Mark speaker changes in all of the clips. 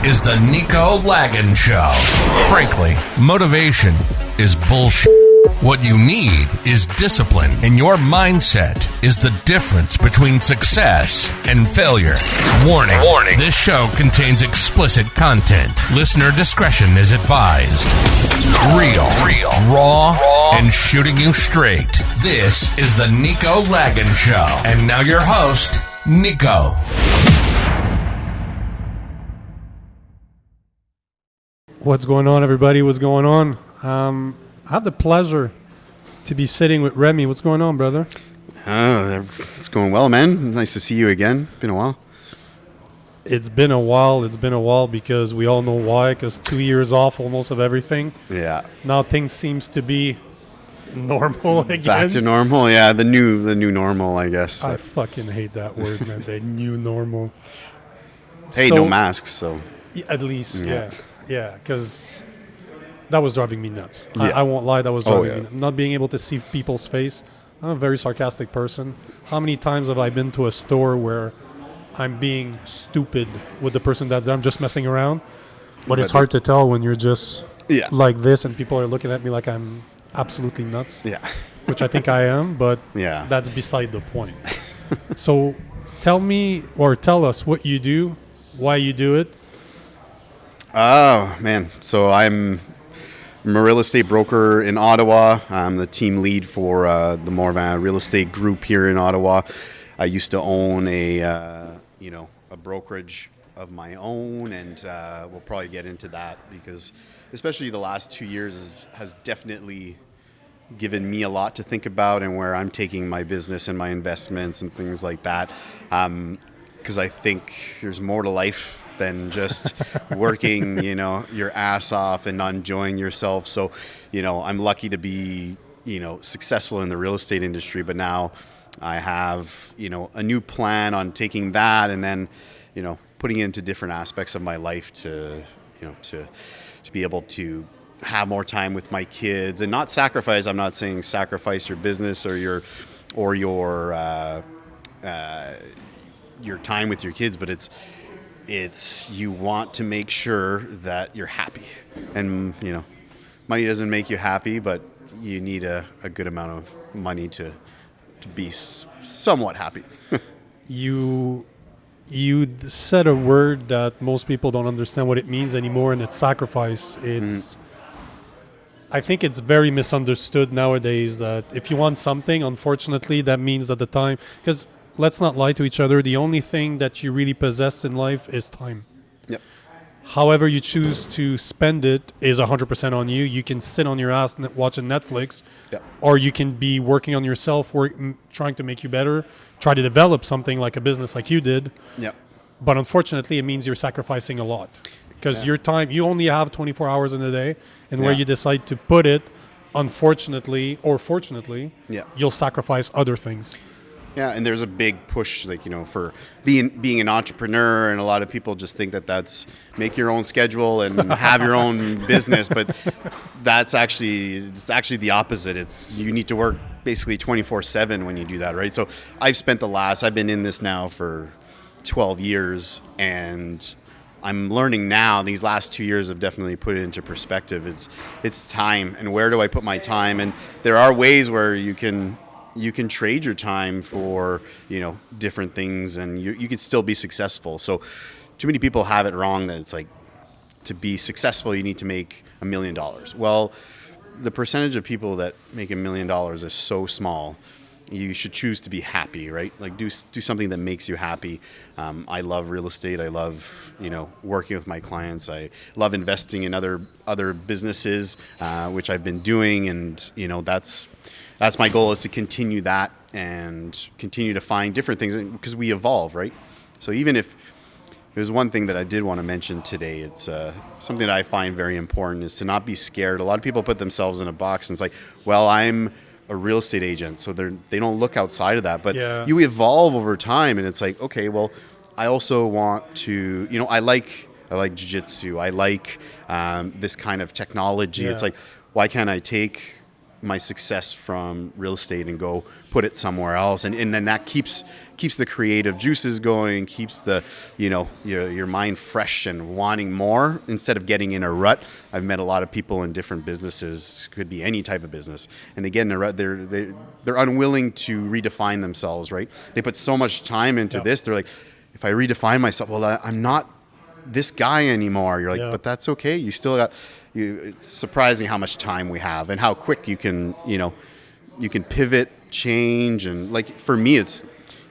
Speaker 1: is the Nico Lagan Show. Frankly, motivation is bullshit. What you need is discipline, and your mindset is the difference between success and failure. Warning. Warning. This show contains explicit content. Listener discretion is advised. Real, raw, and shooting you straight. This is the Nico Lagan Show. And now your host, Nico.
Speaker 2: What's going on, everybody? What's going on? I have the pleasure to be sitting with Remi. What's going on, brother?
Speaker 3: It's going well, man. Nice to see you again. Been a while.
Speaker 2: It's been a while because we all know why, because 2 years off almost of everything.
Speaker 3: Yeah.
Speaker 2: Now things seems to be normal again.
Speaker 3: Back to normal, yeah. The new normal, I guess.
Speaker 2: I fucking hate that word, man. The new normal.
Speaker 3: Hey, no masks, so.
Speaker 2: At least, yeah. Yeah, because that was driving me nuts.
Speaker 3: Yeah.
Speaker 2: I won't lie, that was driving me nuts.
Speaker 3: Yeah.
Speaker 2: Not being able to see people's face. I'm a very sarcastic person. How many times have I been to a store where I'm being stupid with the person that's there? I'm just messing around. But it's hard to tell when you're just like this and people are looking at me like I'm absolutely nuts.
Speaker 3: Yeah.
Speaker 2: Which I think I am, but that's beside the point. So tell me or tell us what you do, why you do it.
Speaker 3: Oh, man. So I'm a real estate broker in Ottawa. I'm the team lead for the Morvan real estate group here in Ottawa. I used to own a brokerage of my own, and we'll probably get into that because especially the last 2 years has definitely given me a lot to think about and where I'm taking my business and my investments and things like that. Because I think there's more to life than just working, your ass off and not enjoying yourself. So, I'm lucky to be, successful in the real estate industry, but now I have, a new plan on taking that and then, putting it into different aspects of my life to be able to have more time with my kids and not sacrifice. I'm not saying sacrifice your business or your time with your kids, but it's you want to make sure that you're happy, and money doesn't make you happy, but you need a good amount of money to be somewhat happy. You
Speaker 2: said a word that most people don't understand what it means anymore, and it's sacrifice. I think it's very misunderstood nowadays that if you want something, unfortunately, that means that the time, because let's not lie to each other. The only thing that you really possess in life is time.
Speaker 3: Yep.
Speaker 2: However you choose to spend it is 100% on you. You can sit on your ass watching Netflix, or you can be working on yourself, trying to make you better, try to develop something like a business like you did.
Speaker 3: Yep.
Speaker 2: But unfortunately, it means you're sacrificing a lot because your time, you only have 24 hours in a day, and where you decide to put it, unfortunately or fortunately, you'll sacrifice other things.
Speaker 3: Yeah, and there's a big push, for being an entrepreneur, and a lot of people just think that that's make your own schedule and have your own business, but it's actually the opposite. It's you need to work basically 24/7 when you do that, right? So I've been in this now for 12 years, and I'm learning now. These last 2 years have definitely put it into perspective. It's time, and where do I put my time? And there are ways where you can trade your time for, different things, and you can still be successful. So too many people have it wrong that it's like to be successful, you need to make $1 million. Well, the percentage of people that make $1 million is so small. You should choose to be happy, right? Like do something that makes you happy. I love real estate. I love, working with my clients. I love investing in other businesses, which I've been doing. And, that's my goal, is to continue that and continue to find different things because we evolve, right? So even if there's one thing that I did want to mention today, it's something that I find very important is to not be scared. A lot of people put themselves in a box and it's like, well, I'm a real estate agent, so they don't look outside of that. But you evolve over time, and it's like, okay, well, I also want to, I like jiu-jitsu. I like this kind of technology. It's like, why can't I take my success from real estate and go put it somewhere else, and then that keeps the creative juices going, keeps the your mind fresh and wanting more instead of getting in a rut. I've met a lot of people in different businesses, could be any type of business, and they get in a rut. They're unwilling to redefine themselves, right? They put so much time into this. They're like, if I redefine myself, well, I'm not this guy anymore. You're like, but that's okay. You still got it's surprising how much time we have and how quick you can pivot, change. And like, for me, it's,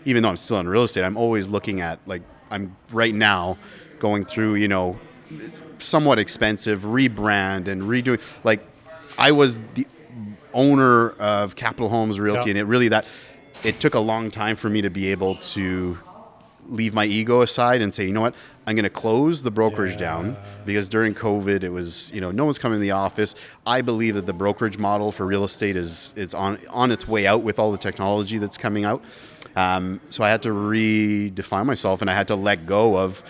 Speaker 3: even though I'm still in real estate, I'm always looking at, like, I'm right now going through, somewhat expensive rebrand and redoing. Like, I was the owner of Capital Homes Realty, and it took a long time for me to be able to leave my ego aside and say, you know what, I'm going to close the brokerage down, because during COVID, it was, no one's coming to the office. I believe that the brokerage model for real estate is on its way out with all the technology that's coming out. So I had to redefine myself, and I had to let go of,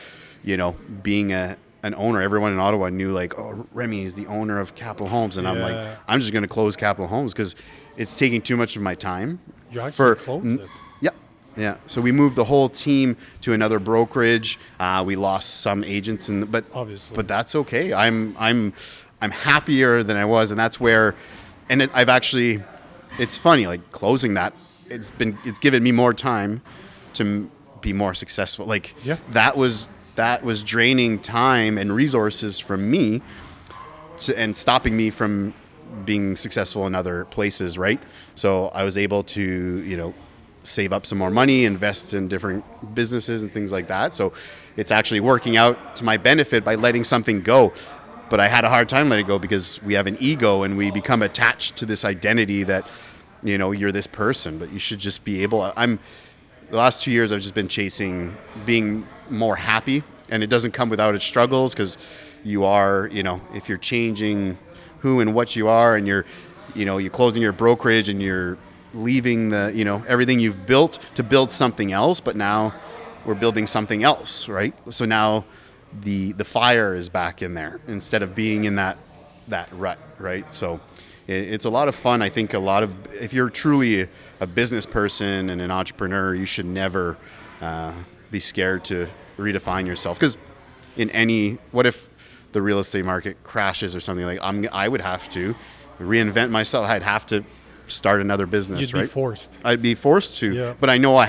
Speaker 3: being an owner. Everyone in Ottawa knew, like, oh, Remi is the owner of Capital Homes. And I'm like, I'm just going to close Capital Homes because it's taking too much of my time.
Speaker 2: You actually closed it.
Speaker 3: Yeah. So we moved the whole team to another brokerage. We lost some agents, but that's okay. I'm happier than I was, and that's where. And I've actually, it's funny, like, closing that. It's given me more time to be more successful. Like, that was draining time and resources from me, and stopping me from being successful in other places. Right. So I was able to, save up some more money, invest in different businesses and things like that. So it's actually working out to my benefit by letting something go. But I had a hard time letting it go because we have an ego and we become attached to this identity that, you're this person, but you should just be able. The last 2 years I've just been chasing being more happy, and it doesn't come without its struggles, because you are, if you're changing who and what you are, and you're closing your brokerage and you're leaving the, everything you've built to build something else, but now we're building something else, right? So now the fire is back in there instead of being in that rut, right? So it's a lot of fun. I think if you're truly a business person and an entrepreneur, you should never be scared to redefine yourself, because what if the real estate market crashes or something? Like, I would have to reinvent myself. I'd have to start another business.
Speaker 2: You'd be forced.
Speaker 3: I'd be forced to, but I know I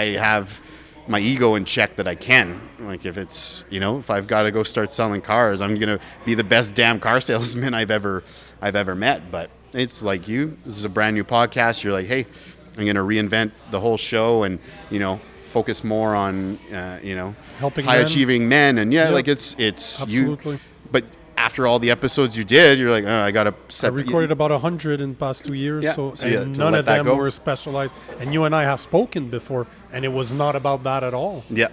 Speaker 3: have my ego in check that I can. Like, if it's, if I've got to go start selling cars, I'm going to be the best damn car salesman I've ever met. But it's like this is a brand new podcast. You're like, hey, I'm going to reinvent the whole show and, focus more on,
Speaker 2: helping
Speaker 3: high achieving men. And like it's
Speaker 2: absolutely.
Speaker 3: But after all the episodes you did, you're like, oh, I got to set.
Speaker 2: I recorded about 100 in the past 2 years, and none of them were specialized. And you and I have spoken before, and it was not about that at all.
Speaker 3: Yeah.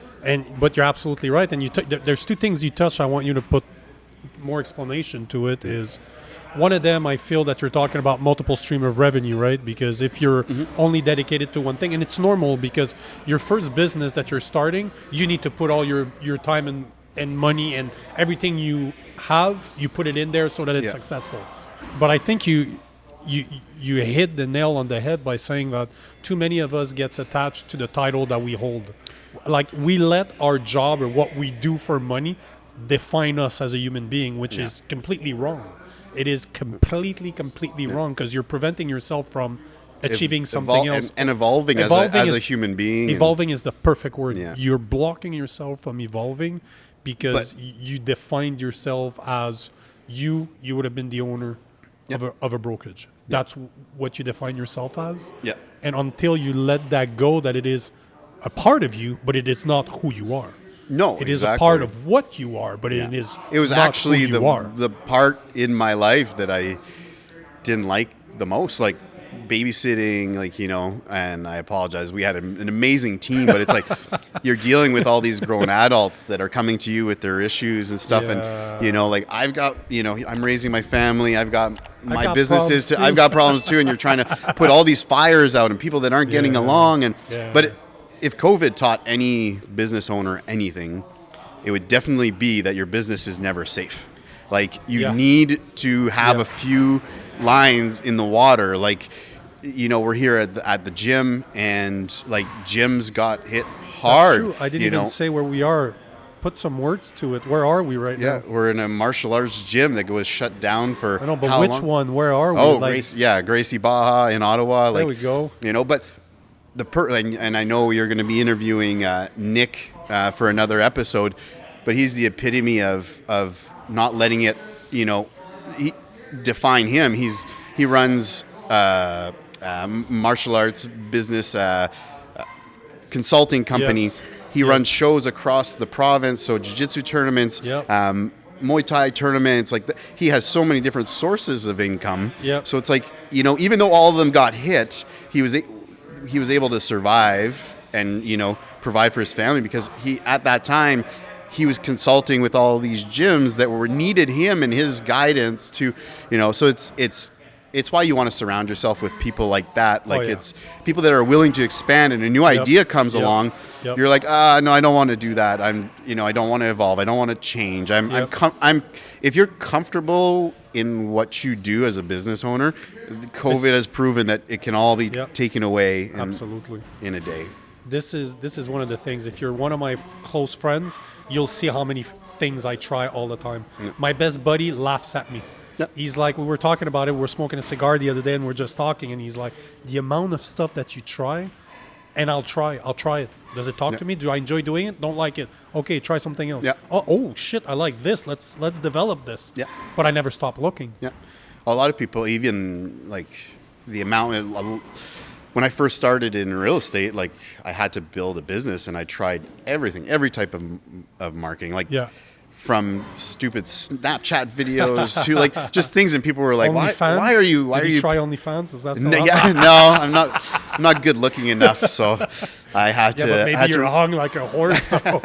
Speaker 2: But you're absolutely right. And there's two things you touched. I want you to put more explanation to it. Is one of them, I feel that you're talking about multiple stream of revenue, right? Because if you're only dedicated to one thing, and it's normal because your first business that you're starting, you need to put all your time and money and everything you have, you put it in there so that it's successful. But I think you hit the nail on the head by saying that too many of us gets attached to the title that we hold. Like, we let our job or what we do for money define us as a human being, which is completely wrong. It is completely wrong, because you're preventing yourself from achieving something else.
Speaker 3: And evolving as a human being.
Speaker 2: Evolving is the perfect word.
Speaker 3: Yeah.
Speaker 2: You're blocking yourself from evolving because you defined yourself as you would have been the owner of a brokerage. That's what you define yourself as.
Speaker 3: Yeah.
Speaker 2: And until you let that go, that it is a part of you, but it is not who you are.
Speaker 3: No,
Speaker 2: it is a part of what you are, but it was not
Speaker 3: actually
Speaker 2: who you are.
Speaker 3: The part in my life that I didn't like the most, like babysitting, like, and I apologize. We had an amazing team, but it's like you're dealing with all these grown adults that are coming to you with their issues and stuff. And, like, I've got, I'm raising my family. I've got my businesses. I've got problems too. And you're trying to put all these fires out and people that aren't getting along. But if COVID taught any business owner anything, it would definitely be that your business is never safe. Like you
Speaker 2: Yeah.
Speaker 3: need to have
Speaker 2: Yeah.
Speaker 3: a few lines in the water. Like, you know, we're here at the gym, and like gyms got hit hard.
Speaker 2: That's true. I didn't even say where we are. Put some words to it. Where are we right
Speaker 3: Yeah,
Speaker 2: now?
Speaker 3: we're in a martial arts gym that was shut down for.
Speaker 2: I know, but
Speaker 3: how
Speaker 2: which
Speaker 3: long?
Speaker 2: one? Where are we?
Speaker 3: Oh, Gracie Baja in Ottawa.
Speaker 2: There we go.
Speaker 3: You know, but and I know you're going to be interviewing Nick for another episode, but he's the epitome of not letting it, you know, define him. He runs martial arts business consulting company.
Speaker 2: Yes.
Speaker 3: He runs shows across the province, so jiu-jitsu tournaments,
Speaker 2: Yep.
Speaker 3: Muay Thai tournaments. Like he has so many different sources of income.
Speaker 2: Yep.
Speaker 3: So it's like, you know, even though all of them got hit, he was able to survive and, you know, provide for his family because at that time he was consulting with all these gyms that needed him and his guidance to, you know. So it's why you want to surround yourself with people like that. Like it's people that are willing to expand, and a new idea comes along.
Speaker 2: Yep.
Speaker 3: You're like, no, I don't want to do that. I don't want to evolve. I don't want to change. If you're comfortable in what you do as a business owner, COVID has proven that it can all be taken away
Speaker 2: Absolutely.
Speaker 3: in a day.
Speaker 2: This is one of the things. If you're one of my close friends, you'll see how many things I try all the time. My best buddy laughs at me.
Speaker 3: Yep.
Speaker 2: He's like, we were talking about it. We were smoking a cigar the other day, and we're just talking. And he's like, the amount of stuff that you try, and I'll try it. Does it talk to me? Do I enjoy doing it? Don't like it. Okay, try something else.
Speaker 3: Yeah.
Speaker 2: Oh shit, I like this. Let's develop this.
Speaker 3: Yeah.
Speaker 2: But I never stop looking.
Speaker 3: Yeah. A lot of people, even like the amount. When I first started in real estate, like I had to build a business, and I tried everything, every type of marketing. Like.
Speaker 2: Yeah.
Speaker 3: From stupid Snapchat videos to like just things, and people were like, "Why are you?
Speaker 2: Did you try OnlyFans? Is that so?
Speaker 3: No, I'm not good looking enough, so I had to.
Speaker 2: But maybe you're hung like a horse, though.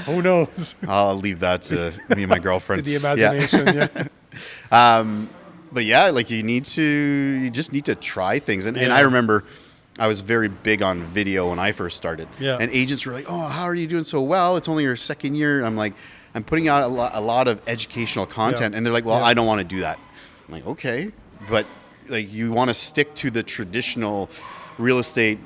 Speaker 2: Who knows?
Speaker 3: I'll leave that to me and my girlfriend.
Speaker 2: To the imagination,
Speaker 3: But yeah, like you just need to try things, and I remember. I was very big on video when I first started.
Speaker 2: Yeah.
Speaker 3: And agents were like, "Oh, how are you doing so well? It's only your second year." I'm like, I'm putting out a lot of educational content. And they're like, "Well, I don't want to do that." I'm like, "Okay." But like you want to stick to the traditional real estate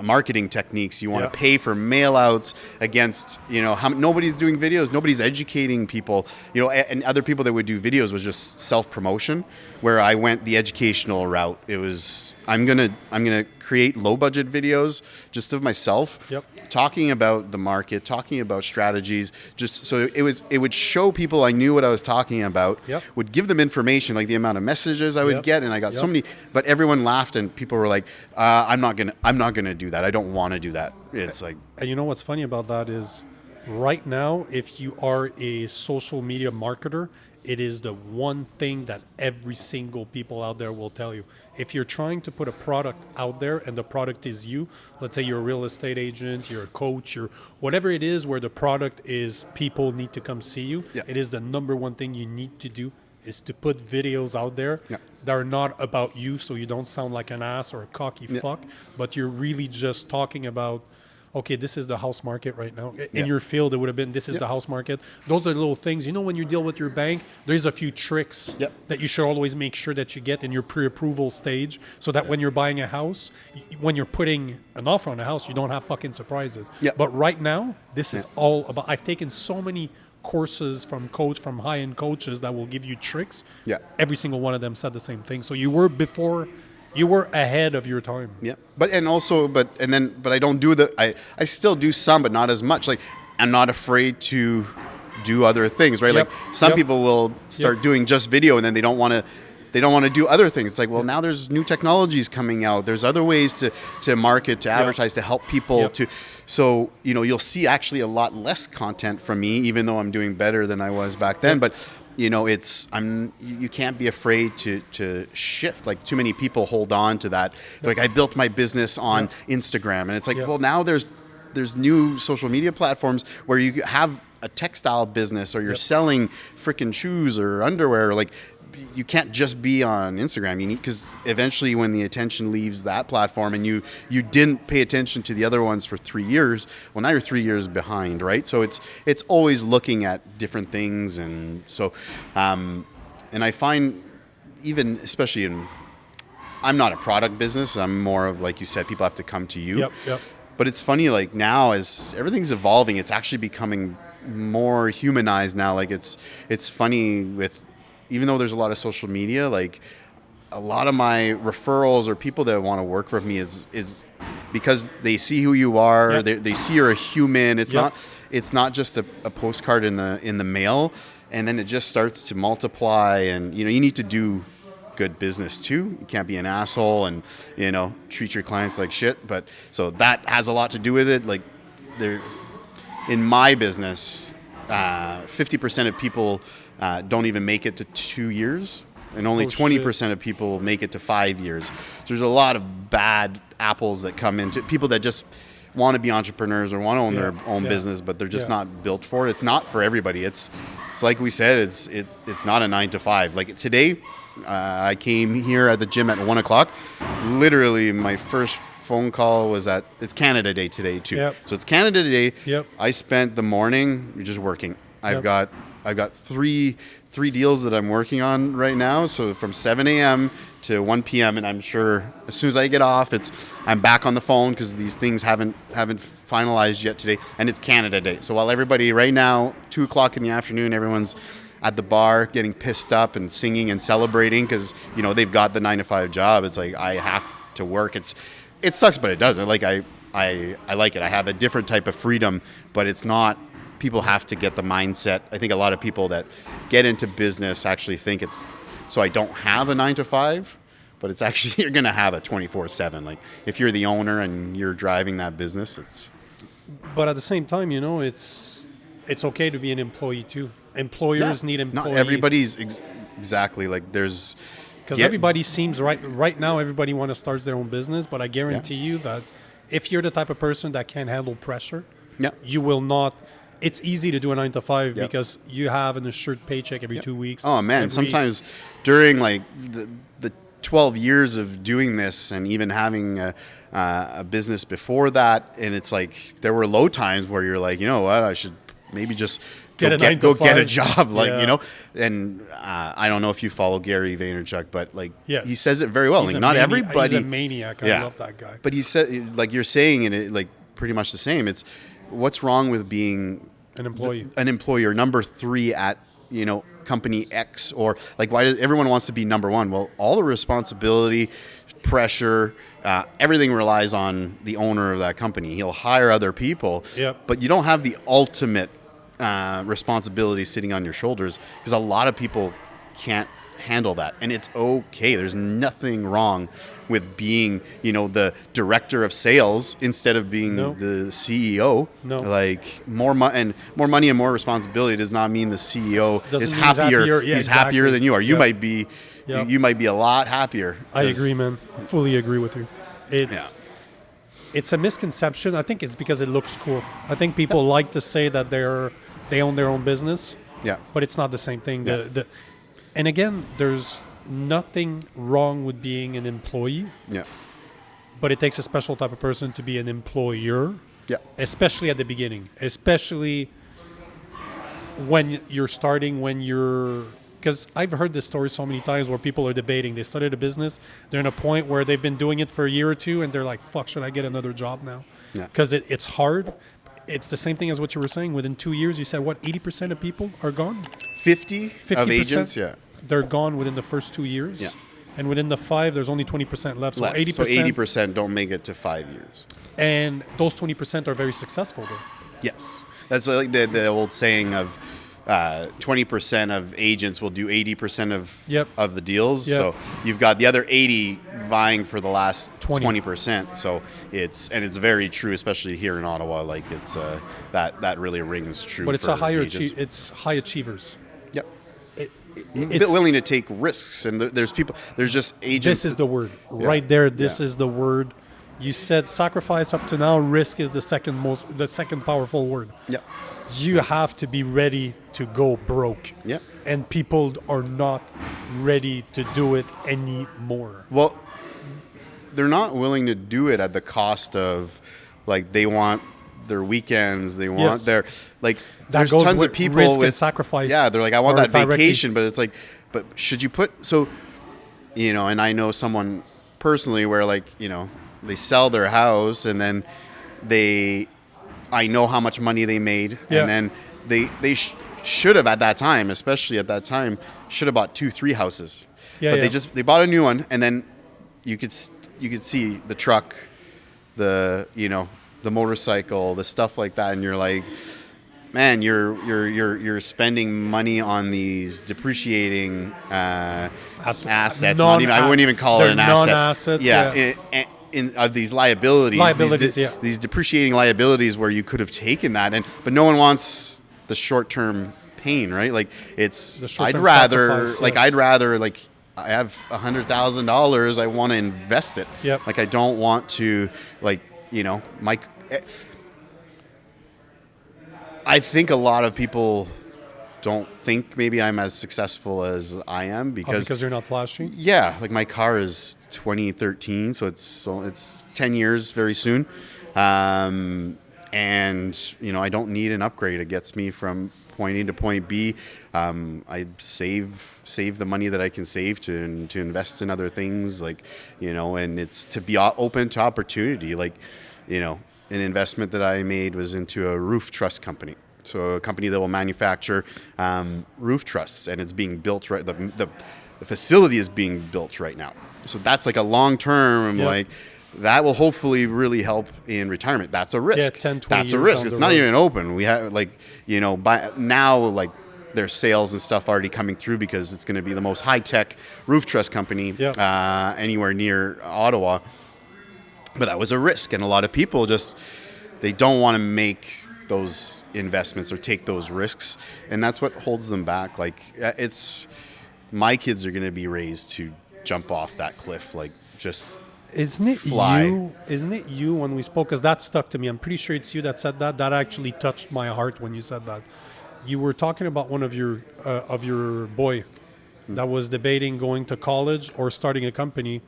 Speaker 3: marketing techniques. You want to pay for mail outs against, you know, nobody's doing videos. Nobody's educating people, you know, and other people that would do videos was just self-promotion, where I went the educational route. It was, I'm going to create low budget videos just of myself, talking about the market, talking about strategies, just so it would show people I knew what I was talking about, would give them information, like the amount of messages I would get. And I got so many, but everyone laughed, and people were like, I'm not going to do that. I don't want to do that. It's like,
Speaker 2: and you know what's funny about that is right now, if you are a social media marketer, it is the one thing that every single people out there will tell you. If you're trying to put a product out there and the product is you, let's say you're a real estate agent, you're a coach, you're whatever it is where the product is people need to come see you, it is the number one thing you need to do is to put videos out there that are not about you, so you don't sound like an ass or a cocky fuck, but you're really just talking about, okay, this is the house market right now. In your field, it would have been, this is the house market. Those are little things. You know, when you deal with your bank, there's a few tricks that you should always make sure that you get in your pre-approval stage, so that when you're buying a house, when you're putting an offer on a house, you don't have fucking surprises. But right now, this is all about, I've taken so many courses from high-end coaches that will give you tricks. Every single one of them said the same thing. So you were ahead of your time.
Speaker 3: But I don't do I still do some, but not as much. Like, I'm not afraid to do other things, right? Like some people will start doing just video, and then they don't want to do other things. It's like, well, now there's new technologies coming out. There's other ways to market, to advertise, to help people so, you know, you'll see actually a lot less content from me, even though I'm doing better than I was back then. But you know, you can't be afraid to shift. Like, too many people hold on to that. Like, I built my business on Instagram, and it's like, well, now there's new social media platforms where you have a textile business, or you're selling freaking shoes or underwear. Like, you can't just be on Instagram. You need, because eventually when the attention leaves that platform and you didn't pay attention to the other ones for 3 years, well, now you're 3 years behind, right? So it's always looking at different things. And so, and I find even, especially I'm not a product business. I'm more of, like you said, people have to come to you.
Speaker 2: Yep.
Speaker 3: But it's funny, like now as everything's evolving, it's actually becoming more humanized now. Like it's funny with, even though there's a lot of social media, like a lot of my referrals or people that want to work for me is because they see who you are.
Speaker 2: Yep.
Speaker 3: They see you're a human. It's
Speaker 2: Yep.
Speaker 3: not just a postcard in the mail, and then it just starts to multiply. And you need to do good business too. You can't be an asshole and treat your clients like shit. But so that has a lot to do with it. Like in my business, 50% of people don't even make it to 2 years, and only 20% of people make it to 5 years. So there's a lot of bad apples that come into people that just want to be entrepreneurs or want to own their own business, but they're just not built for it. It's not for everybody. It's like we said, it's not a 9 to 5. Like today, I came here at the gym at 1 o'clock. Literally, my first phone call was it's Canada Day today too.
Speaker 2: Yep.
Speaker 3: So it's Canada Day.
Speaker 2: Yep.
Speaker 3: I spent the morning just working. I've got three deals that I'm working on right now. So from 7 a.m. to 1 p.m. and I'm sure as soon as I get off, I'm back on the phone because these things haven't finalized yet today. And it's Canada Day. So while everybody right now, 2 o'clock in the afternoon, everyone's at the bar getting pissed up and singing and celebrating because they've got the 9 to 5 job. It's like I have to work. It sucks, but it doesn't. Like I like it. I have a different type of freedom, but it's not. People have to get the mindset. I think a lot of people that get into business actually think it's so I don't have a 9 to 5, but it's actually you're going to have a 24/7. Like if you're the owner and you're driving that business, it's.
Speaker 2: But at the same time, it's okay to be an employee too. Employers need employees.
Speaker 3: Not everybody's exactly like there's.
Speaker 2: Because everybody seems right now, everybody want to start their own business, but I guarantee you that if you're the type of person that can handle pressure, you will not. It's easy to do a 9 to 5 because you have an assured paycheck every 2 weeks.
Speaker 3: Oh man, sometimes during like the 12 years of doing this and even having a business before that, and it's like there were low times where you're like, you know what, I should maybe just go get a job, like And I don't know if you follow Gary Vaynerchuk, but like he says it very well. Like not everybody.
Speaker 2: He's a maniac. I love that guy.
Speaker 3: But he said, like you're saying, and it like pretty much the same. It's what's wrong with being
Speaker 2: an employee,
Speaker 3: an employer, number 3 at company X, or like why does everyone wants to be number 1? Well, all the responsibility, pressure, everything relies on the owner of that company. He'll hire other people, but you don't have the ultimate responsibility sitting on your shoulders because a lot of people can't handle that, and it's okay. There's nothing wrong with being the director of sales instead of being the CEO. Like more money and more responsibility does not mean the CEO is happier. He's happier than you are. You might be you might be a lot happier.
Speaker 2: I agree, man. I fully agree with you. It's a misconception. I think it's because it looks cool. I think people like to say that they own their own business. But it's not the same thing. And again, there's nothing wrong with being an employee. But it takes a special type of person to be an employer. Especially at the beginning. Especially when you're starting, because I've heard this story so many times where people are debating. They started a business. They're in a point where they've been doing it for a year or two, and they're like, fuck, should I get another job now? Because it's hard. It's the same thing as what you were saying. Within 2 years, you said, what, 80% of people are gone?
Speaker 3: 50% of agents,
Speaker 2: they're gone within the first 2 years. And within the 5, there's only 20% left. So
Speaker 3: 80% don't make it to 5 years.
Speaker 2: And those 20% are very successful, though.
Speaker 3: Yes. That's like the old saying of 20% of agents will do 80% of the deals. So you've got the other 80 vying for the last 20%. So it's very true, especially here in Ottawa. Like it's that really rings true.
Speaker 2: But it's it's high achievers.
Speaker 3: It's willing to take risks, and there's just agents.
Speaker 2: This is the word right there. This is the word. You said sacrifice up to now. Risk is the second powerful word. You have to be ready to go broke.
Speaker 3: Yeah.
Speaker 2: And people are not ready to do it anymore.
Speaker 3: Well, they're not willing to do it at the cost of, like, they want their weekends, they want their, like, there's
Speaker 2: goes
Speaker 3: tons
Speaker 2: with
Speaker 3: of people
Speaker 2: risk and
Speaker 3: with
Speaker 2: sacrifice.
Speaker 3: Yeah, they're like, I want that
Speaker 2: directly.
Speaker 3: vacation, but it's like, but should you put, so, you know, and I know someone personally where, like, you know, they sell their house and then I know how much money they made, and then they should have at that time, especially at that time, should have bought 2-3 houses. But they bought a new one, and then you could see the truck, the, you know, the motorcycle, the stuff like that, and you're like, man, you're spending money on these depreciating assets. I wouldn't even call it an asset.
Speaker 2: Non-assets.
Speaker 3: Yeah. Of these liabilities, these depreciating liabilities where you could have taken that, but no one wants the short-term pain, right? Like, it's, I'd rather like, I have $100,000, I want to invest it.
Speaker 2: Yep.
Speaker 3: Like, I don't want to, like, you know, I think a lot of people don't think maybe I'm as successful as I am because
Speaker 2: you're not flashy.
Speaker 3: Yeah, like, my car is 2013, so it's 10 years very soon, and you know, I don't need an upgrade. It gets me from point A to point B. I save the money that I can save to invest in other things, like, you know, and it's to be open to opportunity. Like, you know, an investment that I made was into a roof truss company. So a company that will manufacture roof trusses, and it's being built right. The facility is being built right now. So that's like a long term, like, that will hopefully really help in retirement. That's a risk.
Speaker 2: Yeah, 10, 20
Speaker 3: that's a
Speaker 2: years
Speaker 3: risk.
Speaker 2: down
Speaker 3: It's
Speaker 2: the
Speaker 3: not
Speaker 2: road.
Speaker 3: even open. We have, like, you know, by now, like, there's sales and stuff already coming through because it's going to be the most high tech roof truss company anywhere near Ottawa. But that was a risk, and a lot of people they don't want to make those investments or take those risks, and that's what holds them back. Like, my kids are going to be raised to jump off that cliff, like, just
Speaker 2: Isn't it
Speaker 3: fly.
Speaker 2: you when we spoke, because that stuck to me, I'm pretty sure it's you that said that actually touched my heart when you said that. You were talking about one of your boy that was debating going to college or starting a company,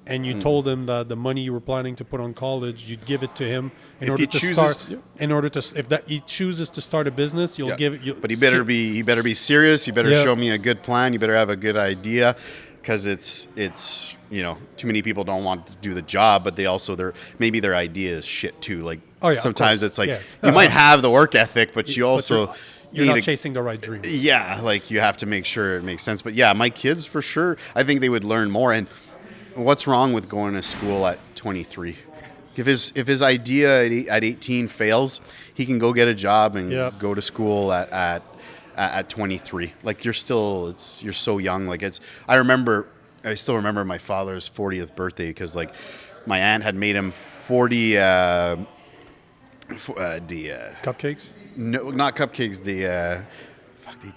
Speaker 2: and you told him that the money you were planning to put on college, you'd give it to him in order to start. In order to, if that he chooses to start a business, you'll give it.
Speaker 3: But he better be serious. He better show me a good plan. You better have a good idea, because it's you know, too many people don't want to do the job, but they also maybe their idea is shit too. Like, sometimes it's like, you might have the work ethic, but you also
Speaker 2: you're not chasing the right dream.
Speaker 3: Yeah, like, you have to make sure it makes sense. But yeah, my kids, for sure, I think they would learn more. And what's wrong with going to school at 23? If his idea at 18 fails, he can go get a job and go to school at 23. Like, you're so young. Like, I still remember my father's 40th birthday, because, like, my aunt had made him 40
Speaker 2: Cupcakes?
Speaker 3: No, not cupcakes. Des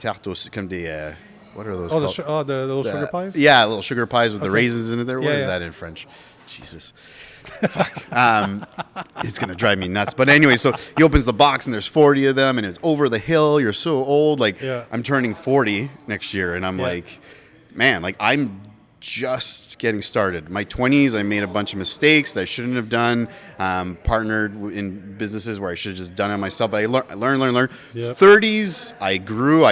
Speaker 3: tartes, comme des what are those called?
Speaker 2: The little sugar pies?
Speaker 3: Yeah, little sugar pies with the raisins in it there. What is that in French? Jesus. Fuck. It's going to drive me nuts. But anyway, so he opens the box and there's 40 of them, and it's over the hill. You're so old. Like, I'm turning 40 next year, and I'm like, man, like, I'm just getting started. My 20s, I made a bunch of mistakes that I shouldn't have done. Partnered in businesses where I should have just done it myself. But I learned.
Speaker 2: Yep.
Speaker 3: 30s, I grew.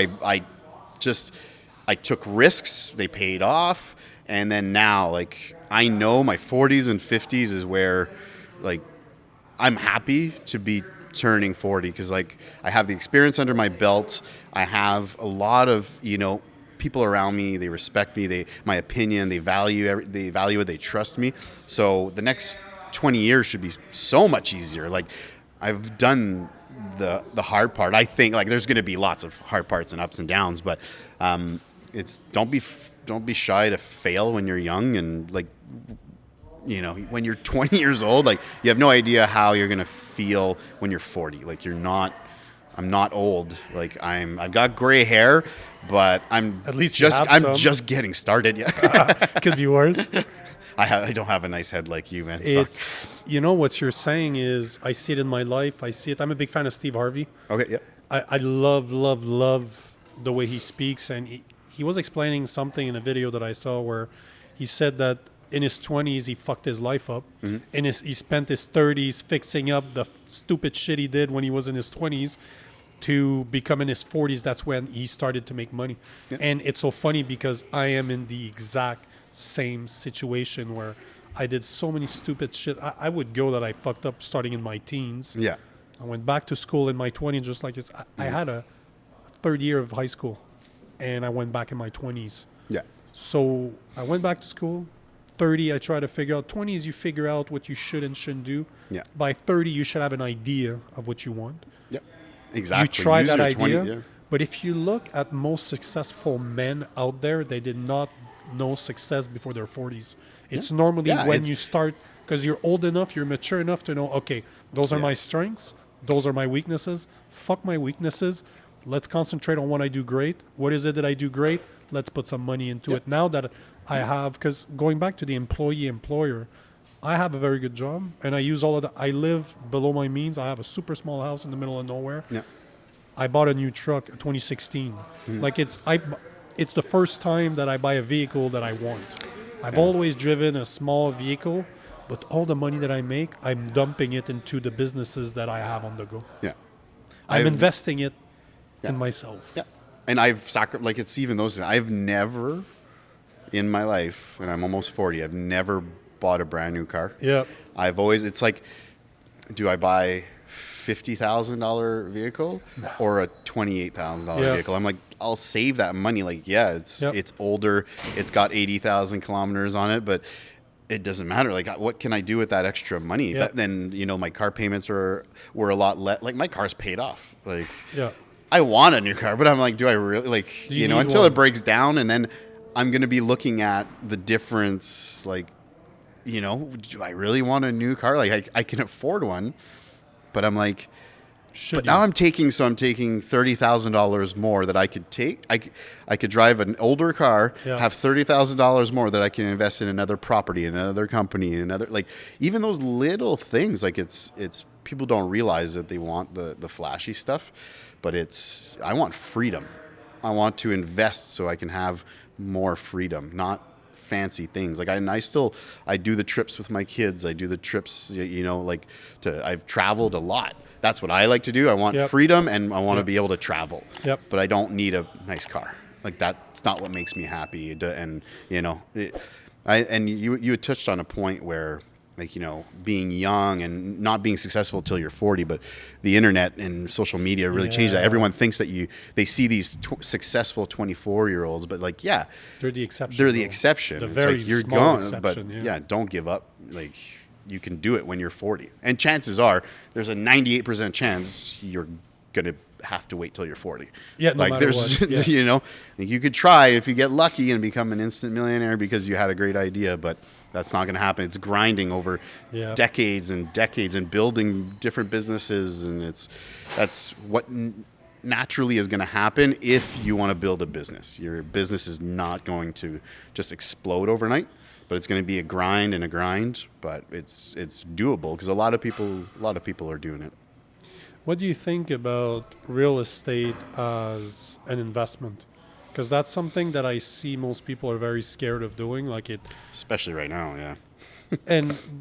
Speaker 3: I took risks. They paid off. And then now, like, I know my 40s and 50s is where, like, I'm happy to be turning 40, because, like, I have the experience under my belt. I have a lot of, you know, people around me. They respect me. My opinion. They value it. They trust me. So the next 20 years should be so much easier. Like, I've done the hard part. I think, like, there's going to be lots of hard parts and ups and downs, but it's don't be shy to fail when you're young, and, like, you know, when you're 20 years old, like, you have no idea how you're going to feel when you're 40. Like, I'm not old. Like, I've got gray hair, but I'm
Speaker 2: at least
Speaker 3: I'm just getting started. Yeah.
Speaker 2: Could be worse.
Speaker 3: I don't have a nice head like you, man.
Speaker 2: It's, you know, what you're saying is, I see it in my life. I see it. I'm a big fan of Steve Harvey.
Speaker 3: Okay, yeah.
Speaker 2: I love the way he speaks. And he was explaining something in a video that I saw where he said that in his 20s, he fucked his life up. Mm-hmm. He spent his 30s fixing up the stupid shit he did when he was in his 20s to become in his 40s. That's when he started to make money. Yeah. And it's so funny because I am in the exact same situation where I did so many stupid shit. I would go that I fucked up starting in my teens.
Speaker 3: Yeah.
Speaker 2: I went back to school in my 20s just like this. I had a third year of high school and I went back in my 20s.
Speaker 3: Yeah.
Speaker 2: So I went back to school. 30, I try to figure out. 20s, you figure out what you should and shouldn't do.
Speaker 3: Yeah.
Speaker 2: By 30, you should have an idea of what you want.
Speaker 3: Yeah. Exactly.
Speaker 2: You try
Speaker 3: Use
Speaker 2: that
Speaker 3: your
Speaker 2: idea.
Speaker 3: 20, yeah.
Speaker 2: But if you look at most successful men out there, they did not know success before their 40s. It's normally when you start, because you're old enough, you're mature enough to know, okay, those are my strengths. Those are my weaknesses. Fuck my weaknesses. Let's concentrate on what I do great. What is it that I do great? Let's put some money into it. Now that I have, because going back to the employee-employer, I have a very good job, and I use all of I live below my means. I have a super small house in the middle of nowhere.
Speaker 3: Yeah.
Speaker 2: I bought a new truck, 2016. Like it's the first time that I buy a vehicle that I want. I've always driven a small vehicle, but all the money that I make, I'm dumping it into the businesses that I have on the go.
Speaker 3: Yeah.
Speaker 2: I'm investing it in myself.
Speaker 3: Yeah. And it's even those things. I've never in my life, and I'm almost 40, I've never bought a brand new car.
Speaker 2: Yeah.
Speaker 3: I've always, it's like, do I buy $50,000 vehicle or a $28,000 vehicle? I'm like, I'll save that money. Like, it's older. It's got 80,000 kilometers on it, but it doesn't matter. Like, what can I do with that extra money? Then, my car payments were a lot less. Like, my car's paid off. Like, I want a new car, but I'm like, do I really, like, until it breaks down, and then I'm going to be looking at the difference, like, do I really want a new car? Like, I can afford one, but I'm like, now I'm taking $30,000 more that I could take. I could drive an older car, have $30,000 more that I can invest in another property, in another company, in another, like, even those little things, like it's people don't realize that they want the flashy stuff, but I want freedom. I want to invest so I can have more freedom, not fancy things. Like I do the trips with my kids. I do the trips, I've traveled a lot. That's what I like to do. I want freedom, and I want to be able to travel. Yep. But I don't need a nice car. Like, that's not what makes me happy. And you had touched on a point where, like, being young and not being successful till you're 40, but the internet and social media really changed that. Everyone thinks that they see these successful 24-year-olds, but like, they're the exception. They're the exception.
Speaker 2: The very
Speaker 3: like, you're
Speaker 2: small
Speaker 3: gone,
Speaker 2: exception.
Speaker 3: But don't give up. Like, you can do it when you're 40, and chances are there's a 98% chance you're gonna have to wait till you're 40.
Speaker 2: Yeah, no matter what.
Speaker 3: You could try if you get lucky and become an instant millionaire because you had a great idea, but that's not going to happen. It's grinding over decades and decades and building different businesses, and that's what naturally is going to happen if you want to build a business. Your business is not going to just explode overnight, but it's going to be a grind, but it's doable because a lot of people are doing it.
Speaker 2: What do you think about real estate as an investment? Because that's something that I see most people are very scared of doing,
Speaker 3: especially right now,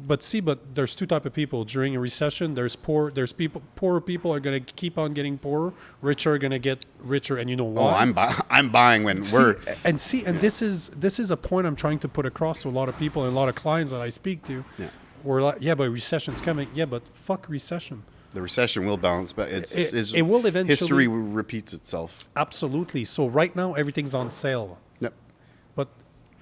Speaker 2: But there's two type of people during a recession. There's poorer people are going to keep on getting poorer. Richer are going to get richer, and you know why?
Speaker 3: Oh, I'm buying when
Speaker 2: and this is a point I'm trying to put across to a lot of people and a lot of clients that I speak to. Yeah, we're like, but recession's coming. Yeah, but fuck recession.
Speaker 3: The recession will bounce, but it
Speaker 2: will eventually.
Speaker 3: History repeats itself.
Speaker 2: Absolutely. So right now everything's on sale.
Speaker 3: Yep.
Speaker 2: But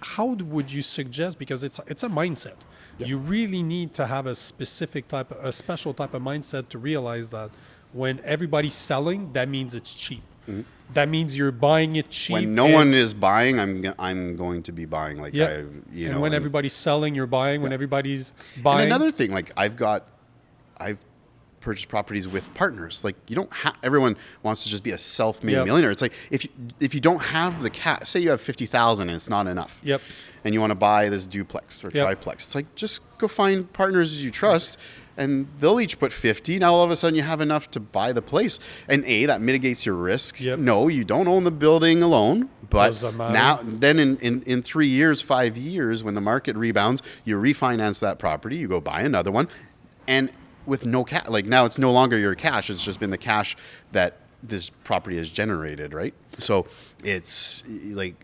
Speaker 2: how would you suggest? Because it's a mindset. Yep. You really need to have a special type of mindset to realize that when everybody's selling, that means it's cheap. Mm-hmm. That means you're buying it cheap.
Speaker 3: When no one is buying, I'm going to be buying. Like
Speaker 2: and when everybody's selling, you're buying. When everybody's buying.
Speaker 3: And another thing, like I've purchase properties with partners. Like you don't have, everyone wants to just be a self-made
Speaker 2: Yep.
Speaker 3: millionaire. It's like if you don't have the cash, say you have 50,000 and it's not enough.
Speaker 2: Yep.
Speaker 3: And you want to buy this duplex or
Speaker 2: Yep.
Speaker 3: triplex. It's like, just go find partners you trust and they'll each put 50. Now all of a sudden you have enough to buy the place. And that mitigates your risk.
Speaker 2: Yep.
Speaker 3: No, you don't own the building alone. But
Speaker 2: Doesn't matter.
Speaker 3: now, then in 3 years, 5 years, when the market rebounds, you refinance that property, you go buy another one. And with no cash, like now it's no longer your cash. It's just been the cash that this property has generated, right? So it's like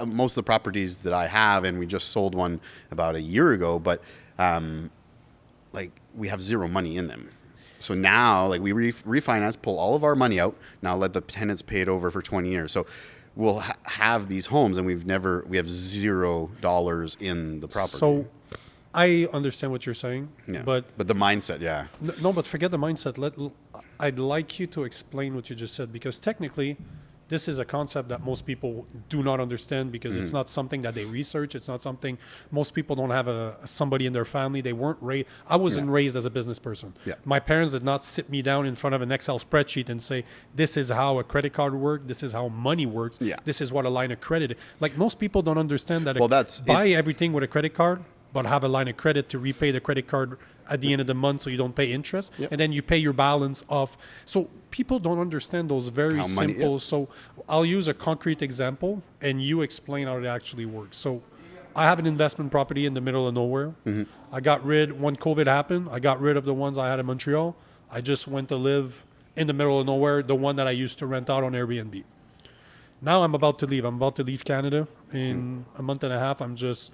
Speaker 3: most of the properties that I have, and we just sold one about a year ago, but like we have zero money in them. So now, like we refinance, pull all of our money out. Now let the tenants pay it over for 20 years. So we'll have these homes, and we have $0 in the property.
Speaker 2: So I understand what you're saying,
Speaker 3: yeah.
Speaker 2: but
Speaker 3: the mindset, yeah.
Speaker 2: no, but forget the mindset. I'd like you to explain what you just said, because technically this is a concept that most people do not understand, because it's not something that they research. It's not something, most people don't have somebody in their family. They weren't raised. I wasn't raised as a business person.
Speaker 3: Yeah.
Speaker 2: My parents did not sit me down in front of an Excel spreadsheet and say, this is how a credit card works. This is how money works.
Speaker 3: Yeah.
Speaker 2: This is what a line of credit is. Like most people don't understand that.
Speaker 3: Well,
Speaker 2: buy everything with a credit card, but have a line of credit to repay the credit card at the end of the month, so you don't pay interest.
Speaker 3: Yep.
Speaker 2: And then you pay your balance off. So people don't understand those very simple. So I'll use a concrete example and you explain how it actually works. So I have an investment property in the middle of nowhere.
Speaker 3: Mm-hmm.
Speaker 2: When COVID happened, I got rid of the ones I had in Montreal. I just went to live in the middle of nowhere, the one that I used to rent out on Airbnb. Now I'm about to leave. I'm about to leave Canada in a month and a half. I'm just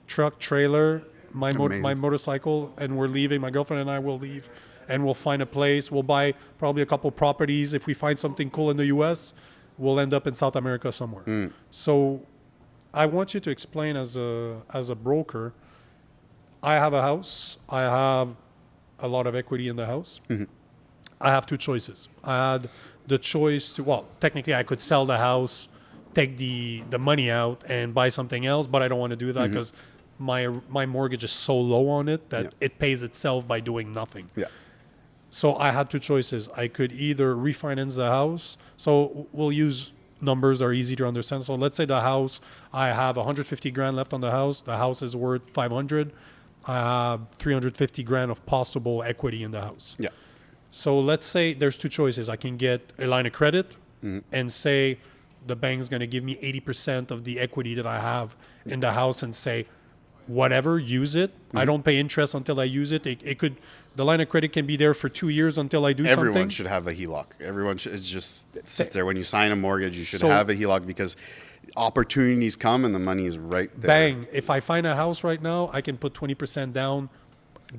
Speaker 2: truck, trailer, my motorcycle, and we're leaving. My girlfriend and I will leave, and we'll find a place. We'll buy probably a couple properties. If we find something cool in the U.S., we'll end up in South America somewhere. So I want you to explain as a broker, I have a house. I have a lot of equity in the house.
Speaker 3: Mm-hmm.
Speaker 2: I have two choices. I had the choice to, technically I could sell the house, take the money out and buy something else, but I don't want to do that because my mortgage is so low on it that it pays itself by doing nothing.
Speaker 3: Yeah.
Speaker 2: So I had two choices. I could either refinance the house. So we'll use numbers are easy to understand. So let's say the house, I have 150 grand left on the house. The house is worth 500. I have 350 grand of possible equity in the house.
Speaker 3: Yeah.
Speaker 2: So let's say there's two choices. I can get a line of credit and say the bank's going to give me 80% of the equity that I have in the house and say, whatever, use it. I don't pay interest until I use it. The line of credit can be there for 2 years until I do something.
Speaker 3: Everyone should have a HELOC. Everyone should. It's just sits there when you sign a mortgage. You should have a HELOC because opportunities come and the money is right there.
Speaker 2: Bang! If I find a house right now, I can put 20% down.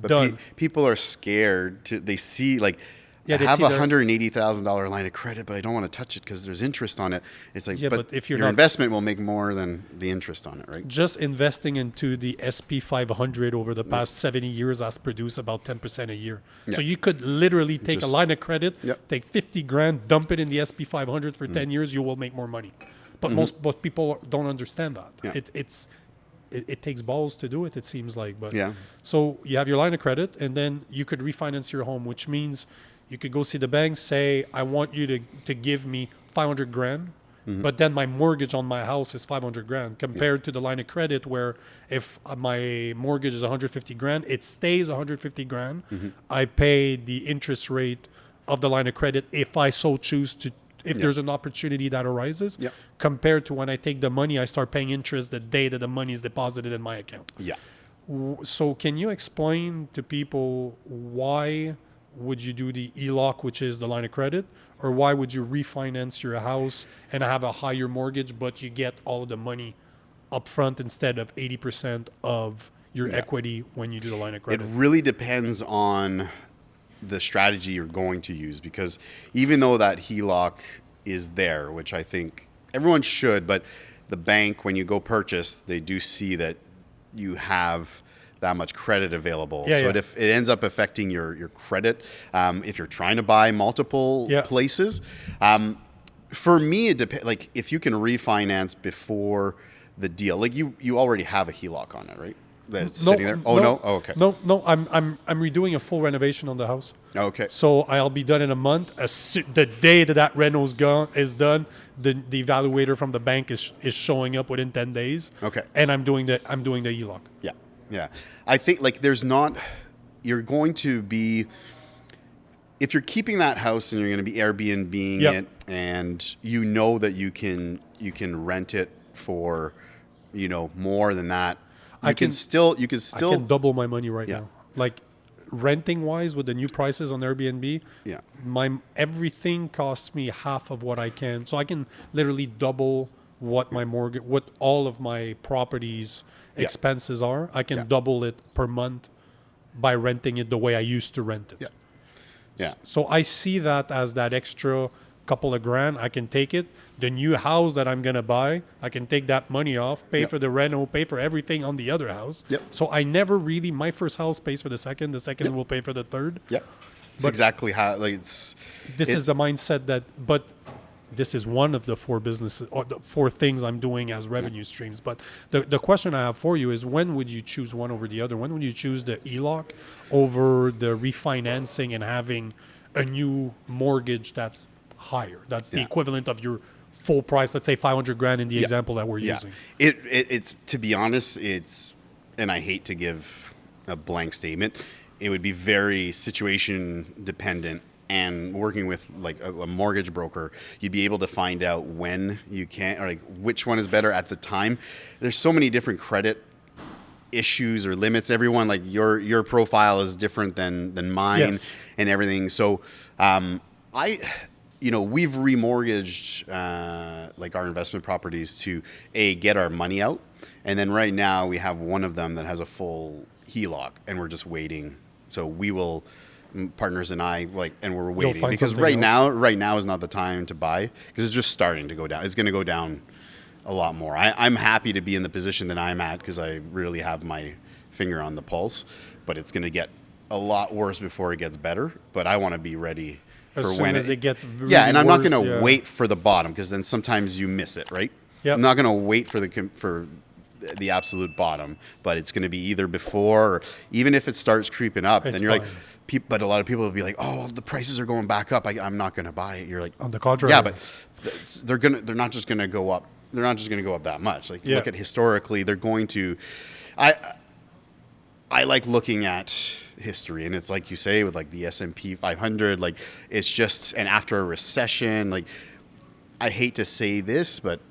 Speaker 3: But
Speaker 2: done.
Speaker 3: People are scared to. They see like.
Speaker 2: Yeah,
Speaker 3: I have a $180,000 line of credit, but I don't want to touch it because there's interest on it. It's like, but if your investment will make more than the interest on it, right?
Speaker 2: Just investing into the SP 500 over the past 70 years has produced about 10% a year. Yeah. So you could literally take a line of credit, take 50 grand, dump it in the SP 500 for 10 years, you will make more money. But most people don't understand that. Yeah. It takes balls to do it, it seems like. But so you have your line of credit, and then you could refinance your home, which means you could go see the bank, say, I want you to give me 500 grand, but then my mortgage on my house is 500 grand compared to the line of credit where if my mortgage is 150 grand, it stays 150 grand. I pay the interest rate of the line of credit if I so choose to, if there's an opportunity that arises, compared to when I take the money, I start paying interest the day that the money is deposited in my account. Yeah. So can you explain to people why would you do the HELOC, which is the line of credit, or why would you refinance your house and have a higher mortgage, but you get all of the money up front instead of 80% of your equity when you do the line of credit?
Speaker 3: It really depends on the strategy you're going to use, because even though that HELOC is there, which I think everyone should, but the bank, when you go purchase, they do see that you have that much credit available. If it ends up affecting your credit, if you're trying to buy multiple places, for me, it depends. Like if you can refinance before the deal, like you already have a HELOC on it, right? that's sitting there? Oh no. Oh, okay.
Speaker 2: No. I'm redoing a full renovation on the house.
Speaker 3: Okay.
Speaker 2: So I'll be done in a month. The day that reno is done, the evaluator from the bank is showing up within 10 days.
Speaker 3: Okay.
Speaker 2: And I'm doing the HELOC.
Speaker 3: Yeah. Yeah. I think like you're going to be, if you're keeping that house and you're going to be Airbnb-ing
Speaker 2: Yep.
Speaker 3: it, and you know that you can rent it for, more than that. You can still
Speaker 2: I can double my money right now. Like renting wise with the new prices on Airbnb, everything costs me half of what I can. So I can literally double what my mortgage, what all of my properties expenses are. I can double it per month by renting it the way I used to rent it.
Speaker 3: Yeah. Yeah.
Speaker 2: So I see that as that extra couple of grand. I can take it. The new house that I'm going to buy, I can take that money off, pay for the reno, pay for everything on the other house.
Speaker 3: Yep.
Speaker 2: So I never really, my first house pays for the second will pay for the third.
Speaker 3: Yep. It's exactly how, like,
Speaker 2: This is the mindset but this is one of the four businesses or the four things I'm doing as revenue streams. But the question I have for you is, when would you choose one over the other? When would you choose the HELOC over the refinancing and having a new mortgage that's higher? That's the equivalent of your full price, let's say 500 grand in the example that we're using.
Speaker 3: It's to be honest, and I hate to give a blank statement, it would be very situation dependent. And working with like a mortgage broker, you'd be able to find out when you can, or like which one is better at the time. There's so many different credit issues or limits. Everyone, like your profile is different than mine and everything. So we've remortgaged like our investment properties to get our money out, and then right now we have one of them that has a full HELOC, and we're just waiting. So we will, partners and I, and we're waiting because right now is not the time to buy, because it's just starting to go down. It's going to go down a lot more. I'm happy to be in the position that I'm at because I really have my finger on the pulse, but it's going to get a lot worse before it gets better. But I want to be ready for
Speaker 2: as
Speaker 3: when
Speaker 2: soon as it gets really
Speaker 3: and I'm not
Speaker 2: worse,
Speaker 3: going to wait for the bottom, because then sometimes you miss it, right?
Speaker 2: Yep.
Speaker 3: I'm not going to wait for the absolute bottom, but it's going to be either before, or even if it starts creeping up, then you're
Speaker 2: fine.
Speaker 3: but a lot of people will be like, oh, the prices are going back up, I'm not going to buy it. You're like,
Speaker 2: on the contrary.
Speaker 3: Yeah, but they're not just going to go up. They're not just going to go up that much. Like, look at historically, they're going to. I like looking at history, and it's like you say with like the S&P 500, like it's just, and after a recession, like I hate to say this, but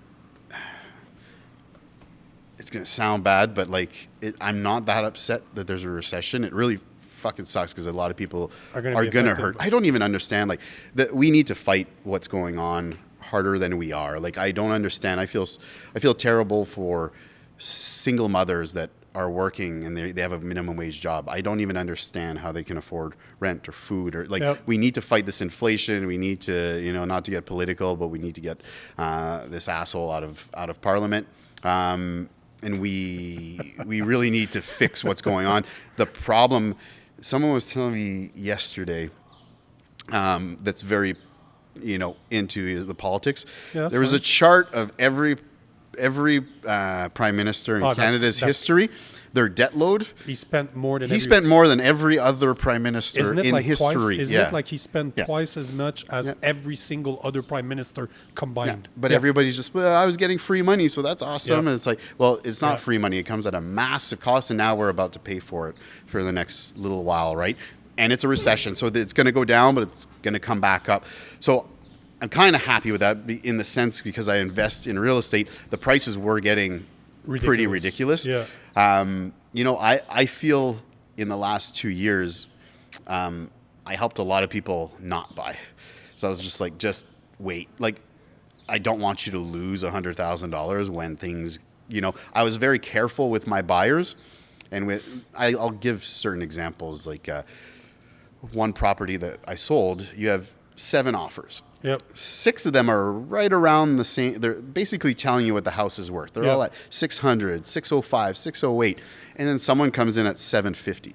Speaker 3: it's going to sound bad, but like I'm not that upset that there's a recession. It really fucking sucks because a lot of people are going to hurt. I don't even understand like that. We need to fight what's going on harder than we are. Like, I don't understand. I feel terrible for single mothers that are working and they have a minimum wage job. I don't even understand how they can afford rent or food, or like we need to fight this inflation. We need to, not to get political, but we need to get this asshole out of parliament. And we really need to fix what's going on. The problem, someone was telling me yesterday, that's very, into the politics. Yeah, there was a chart of every prime minister in Canada's history, their debt load.
Speaker 2: He spent more than
Speaker 3: every other prime minister in history.
Speaker 2: Isn't it like he spent twice as much as every single other prime minister combined?
Speaker 3: Yeah. But everybody's just, well, I was getting free money, so that's awesome. And it's like, well, it's not free money. It comes at a massive cost, and now we're about to pay for it for the next little while, right? And it's a recession, so it's going to go down, but it's going to come back up. So I'm kind of happy with that in the sense, because I invest in real estate, the prices were getting pretty ridiculous.
Speaker 2: Yeah.
Speaker 3: I feel in the last 2 years, I helped a lot of people not buy. So I was just like, just wait. Like, I don't want you to lose $100,000 when things, I was very careful with my buyers. And I'll give certain examples, like one property that I sold, you have 7 offers.
Speaker 2: Yep.
Speaker 3: 6 of them are right around the same. They're basically telling you what the house is worth. They're all at 600, 605, 608. And then someone comes in at 750.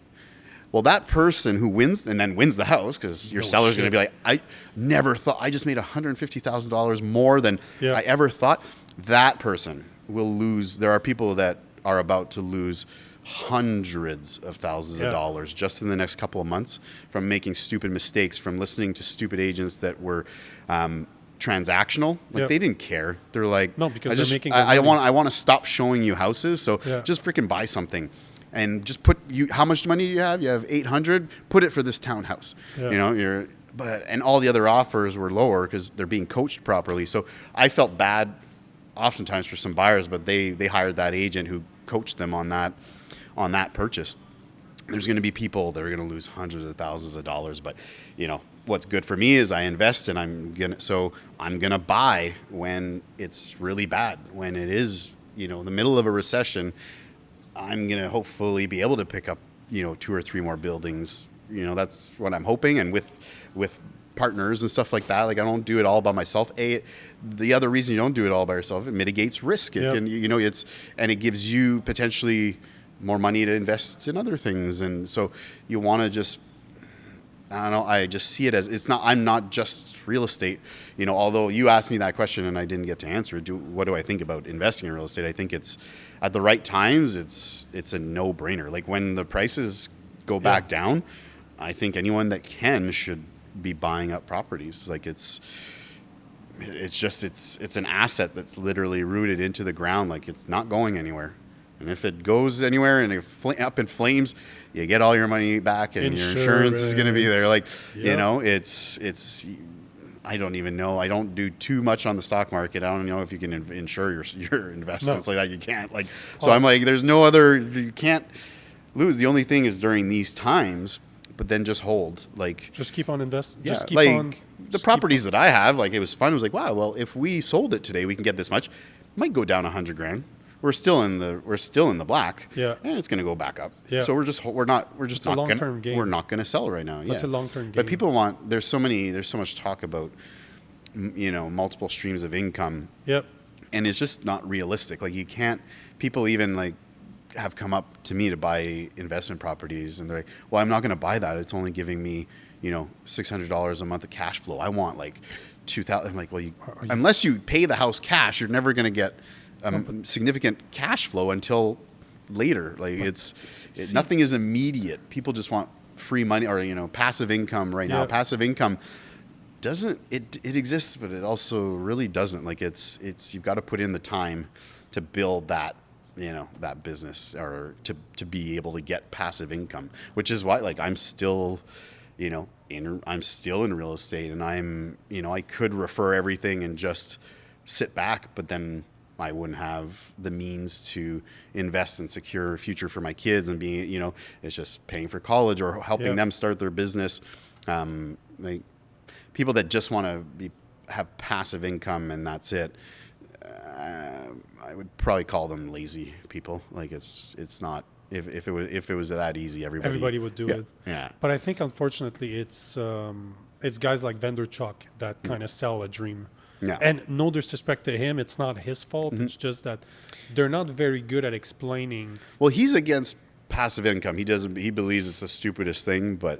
Speaker 3: Well, that person who wins and then wins the house, because your seller's going to be like, I never thought, I just made $150,000 more than I ever thought. That person will lose. There are people that are about to lose hundreds of thousands of dollars just in the next couple of months from making stupid mistakes, from listening to stupid agents that were transactional. Like they didn't care. They're like,
Speaker 2: no, because they're making.
Speaker 3: I want to stop showing you houses. So just freaking buy something, and just put how much money do you have? You have 800. Put it for this townhouse. You know, and all the other offers were lower because they're being coached properly. So I felt bad, oftentimes for some buyers, but they hired that agent who coached them on that purchase. There's going to be people that are going to lose hundreds of thousands of dollars, but you know what's good for me is I invest, and I'm gonna buy when it's really bad, when it is in the middle of a recession. I'm gonna hopefully be able to pick up 2 or 3 more buildings. That's what I'm hoping, and with partners and stuff like that. Like I don't do it all by myself. The other reason you don't do it all by yourself, it mitigates risk. It can, it gives you potentially more money to invest in other things. And so you want to just, I don't know, I just see it as I'm not just real estate, although you asked me that question and I didn't get to answer it. What do I think about investing in real estate? I think it's at the right times, it's a no brainer. Like when the prices go back down, I think anyone that should be buying up properties. Like it's an asset that's literally rooted into the ground. Like it's not going anywhere. And if it goes anywhere and up in flames, you get all your money back, and your insurance is going to be there. Like, it's. I don't even know. I don't do too much on the stock market. I don't know if you can insure your investments like that. You can't. Like, so I'm like, there's no other. You can't lose. The only thing is during these times. But then just hold. Like, just
Speaker 2: keep on investing.
Speaker 3: Yeah, just keep on. The properties that I have, like, it was fun. It was like, wow. Well, if we sold it today, we can get this much. It might go down $100,000. We're still in the black. Yeah. And it's going to go back up. Yeah. So we're just not going to sell right now.
Speaker 2: It's a long-term game.
Speaker 3: But people there's so much talk about, multiple streams of income.
Speaker 2: Yep.
Speaker 3: And it's just not realistic. Like you can't, people even like have come up to me to buy investment properties and they're like, well, I'm not going to buy that. It's only giving me, $600 a month of cash flow. I want like $2,000. I'm like, well, unless you pay the house cash, you're never going to get significant cash flow until later. Like nothing is immediate. People just want free money or, passive income right now. Passive income it exists, but it also really doesn't. Like it's you've got to put in the time to build that, that business or to be able to get passive income, which is why like I'm still, I'm still in real estate, and I'm, I could refer everything and just sit back, but then I wouldn't have the means to invest and secure a future for my kids and being, it's just paying for college or helping them start their business. Like people that just want to have passive income and that's it. I would probably call them lazy people. Like it's not. If it was that easy, everybody
Speaker 2: would do it.
Speaker 3: Yeah.
Speaker 2: But I think unfortunately it's guys like Vanderchuck that kind of sell a dream.
Speaker 3: Yeah.
Speaker 2: And no disrespect to him, it's not his fault. Mm-hmm. It's just that they're not very good at explaining.
Speaker 3: Well, he's against passive income. He believes it's the stupidest thing, but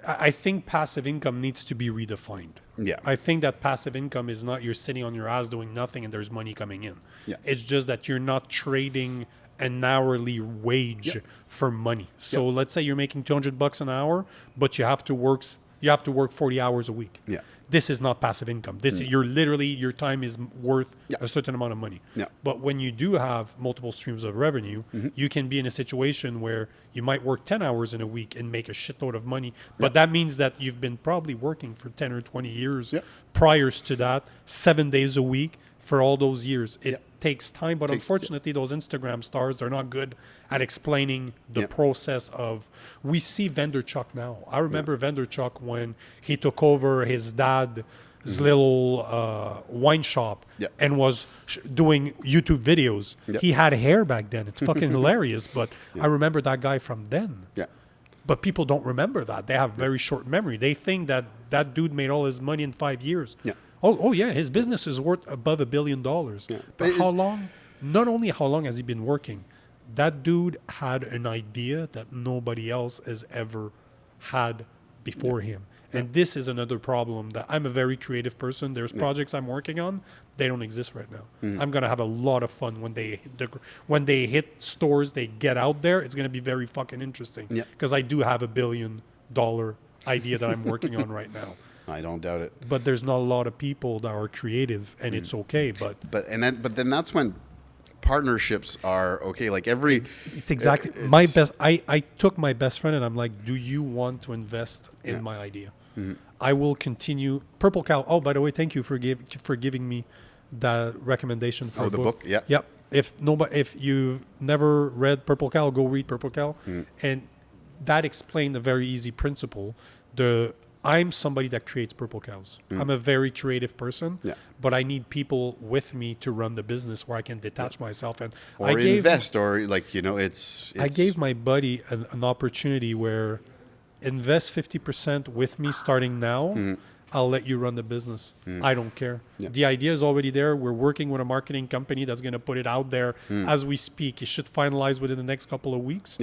Speaker 2: I think passive income needs to be redefined.
Speaker 3: Yeah.
Speaker 2: I think that passive income is not you're sitting on your ass doing nothing and there's money coming in.
Speaker 3: Yeah.
Speaker 2: It's just that you're not trading an hourly wage for money. So let's say you're making $200 an hour, but you have to work 40 hours a week.
Speaker 3: Yeah.
Speaker 2: This is not passive income. This is your time is worth a certain amount of money.
Speaker 3: Yeah.
Speaker 2: But when you do have multiple streams of revenue, you can be in a situation where you might work 10 hours in a week and make a shitload of money. But that means that you've been probably working for 10 or 20 years prior to that, 7 days a week for all those years. It takes time, but unfortunately those Instagram stars are not good at explaining the process of. We see Vanderchuck now. I remember Vanderchuck when he took over his dad's little wine shop and was doing YouTube videos. He had hair back then. It's fucking hilarious, but I remember that guy from then. But people don't remember that. They have very short memory. They think that dude made all his money in 5 years. Oh yeah, his business is worth above $1 billion. But how long? Not only how long has he been working, that dude had an idea that nobody else has ever had before him. And this is another problem that I'm a very creative person. There's projects I'm working on. They don't exist right now. I'm going to have a lot of fun when they hit stores, they get out there. It's going to be very fucking interesting because I do have $1 billion idea that I'm working on right now.
Speaker 3: I don't doubt it.
Speaker 2: But there's not a lot of people that are creative, and it's okay. But
Speaker 3: then that's when partnerships are okay. Like
Speaker 2: it's exactly my best. I took my best friend and I'm like, do you want to invest in my idea? I will continue. Purple Cow. Oh, by the way, thank you for giving me the recommendation for
Speaker 3: the book. Yeah.
Speaker 2: Yep. If you've never read Purple Cow, go read Purple Cow. And that explained a very easy principle. I'm somebody that creates purple cows. I'm a very creative person, but I need people with me to run the business where I can detach myself and
Speaker 3: invest, or like, it's
Speaker 2: I gave my buddy an opportunity where invest 50% with me starting now. I'll let you run the business. I don't care. The idea is already there. We're working with a marketing company that's going to put it out there as we speak. It should finalize within the next couple of weeks.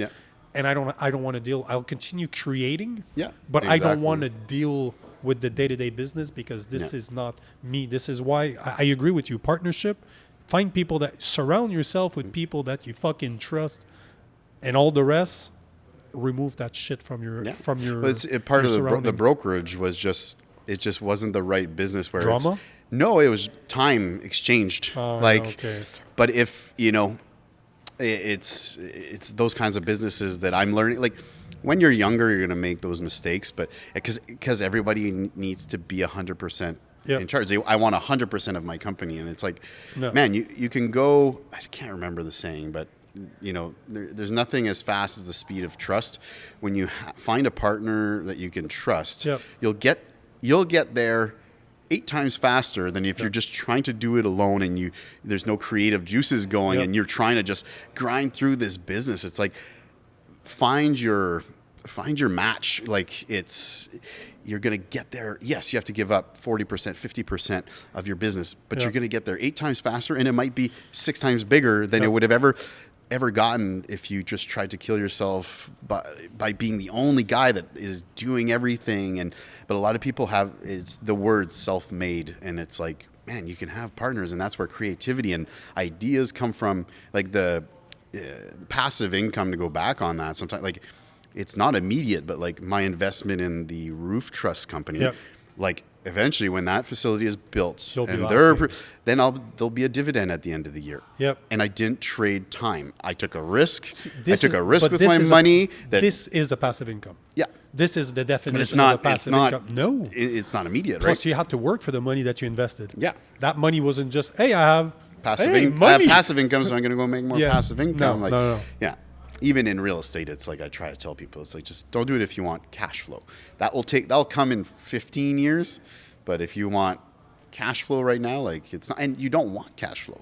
Speaker 2: And I don't want to deal. I'll continue creating. But exactly. I don't want to deal with the day-to-day business because this is not me. This is why I agree with you. Partnership. Find people that surround yourself with people that you fucking trust, and all the rest. Remove that shit from your
Speaker 3: But it's part of the brokerage was just wasn't the right business where
Speaker 2: drama.
Speaker 3: No, it was time exchanged. But if it's those kinds of businesses that I'm learning. Like when you're younger, you're going to make those mistakes, but because everybody needs to be 100% in charge. I want 100% of my company, and it's like, man, you can go. I can't remember the saying, but there's nothing as fast as the speed of trust. When you find a partner that you can trust, you'll get there 8 times faster than if you're just trying to do it alone and there's no creative juices going and you're trying to just grind through this business. It's like find your match. Like you're going to get there. Yes, you have to give up 40%, 50% of your business, but you're going to get there 8 times faster, and it might be 6 times bigger than it would have ever gotten if you just tried to kill yourself by being the only guy that is doing everything. But a lot of people it's the word self-made, and it's like, man, you can have partners, and that's where creativity and ideas come from. Like the passive income, to go back on that, sometimes like it's not immediate, but like my investment in the roof truss company, like eventually when that facility is built and there'll be a dividend at the end of the year. And I didn't trade time. I took a risk. With my money.
Speaker 2: This is a passive income. This is the definition of a passive income. No.
Speaker 3: It's not immediate, right?
Speaker 2: Plus you have to work for the money that you invested. That money wasn't just, hey, I have
Speaker 3: passive income, so I'm going to go make more passive income.
Speaker 2: No.
Speaker 3: Yeah. Even in real estate, it's like I try to tell people, it's like, just don't do it if you want cash flow. That'll come in 15 years. But if you want cash flow right now, like it's not, and you don't want cash flow.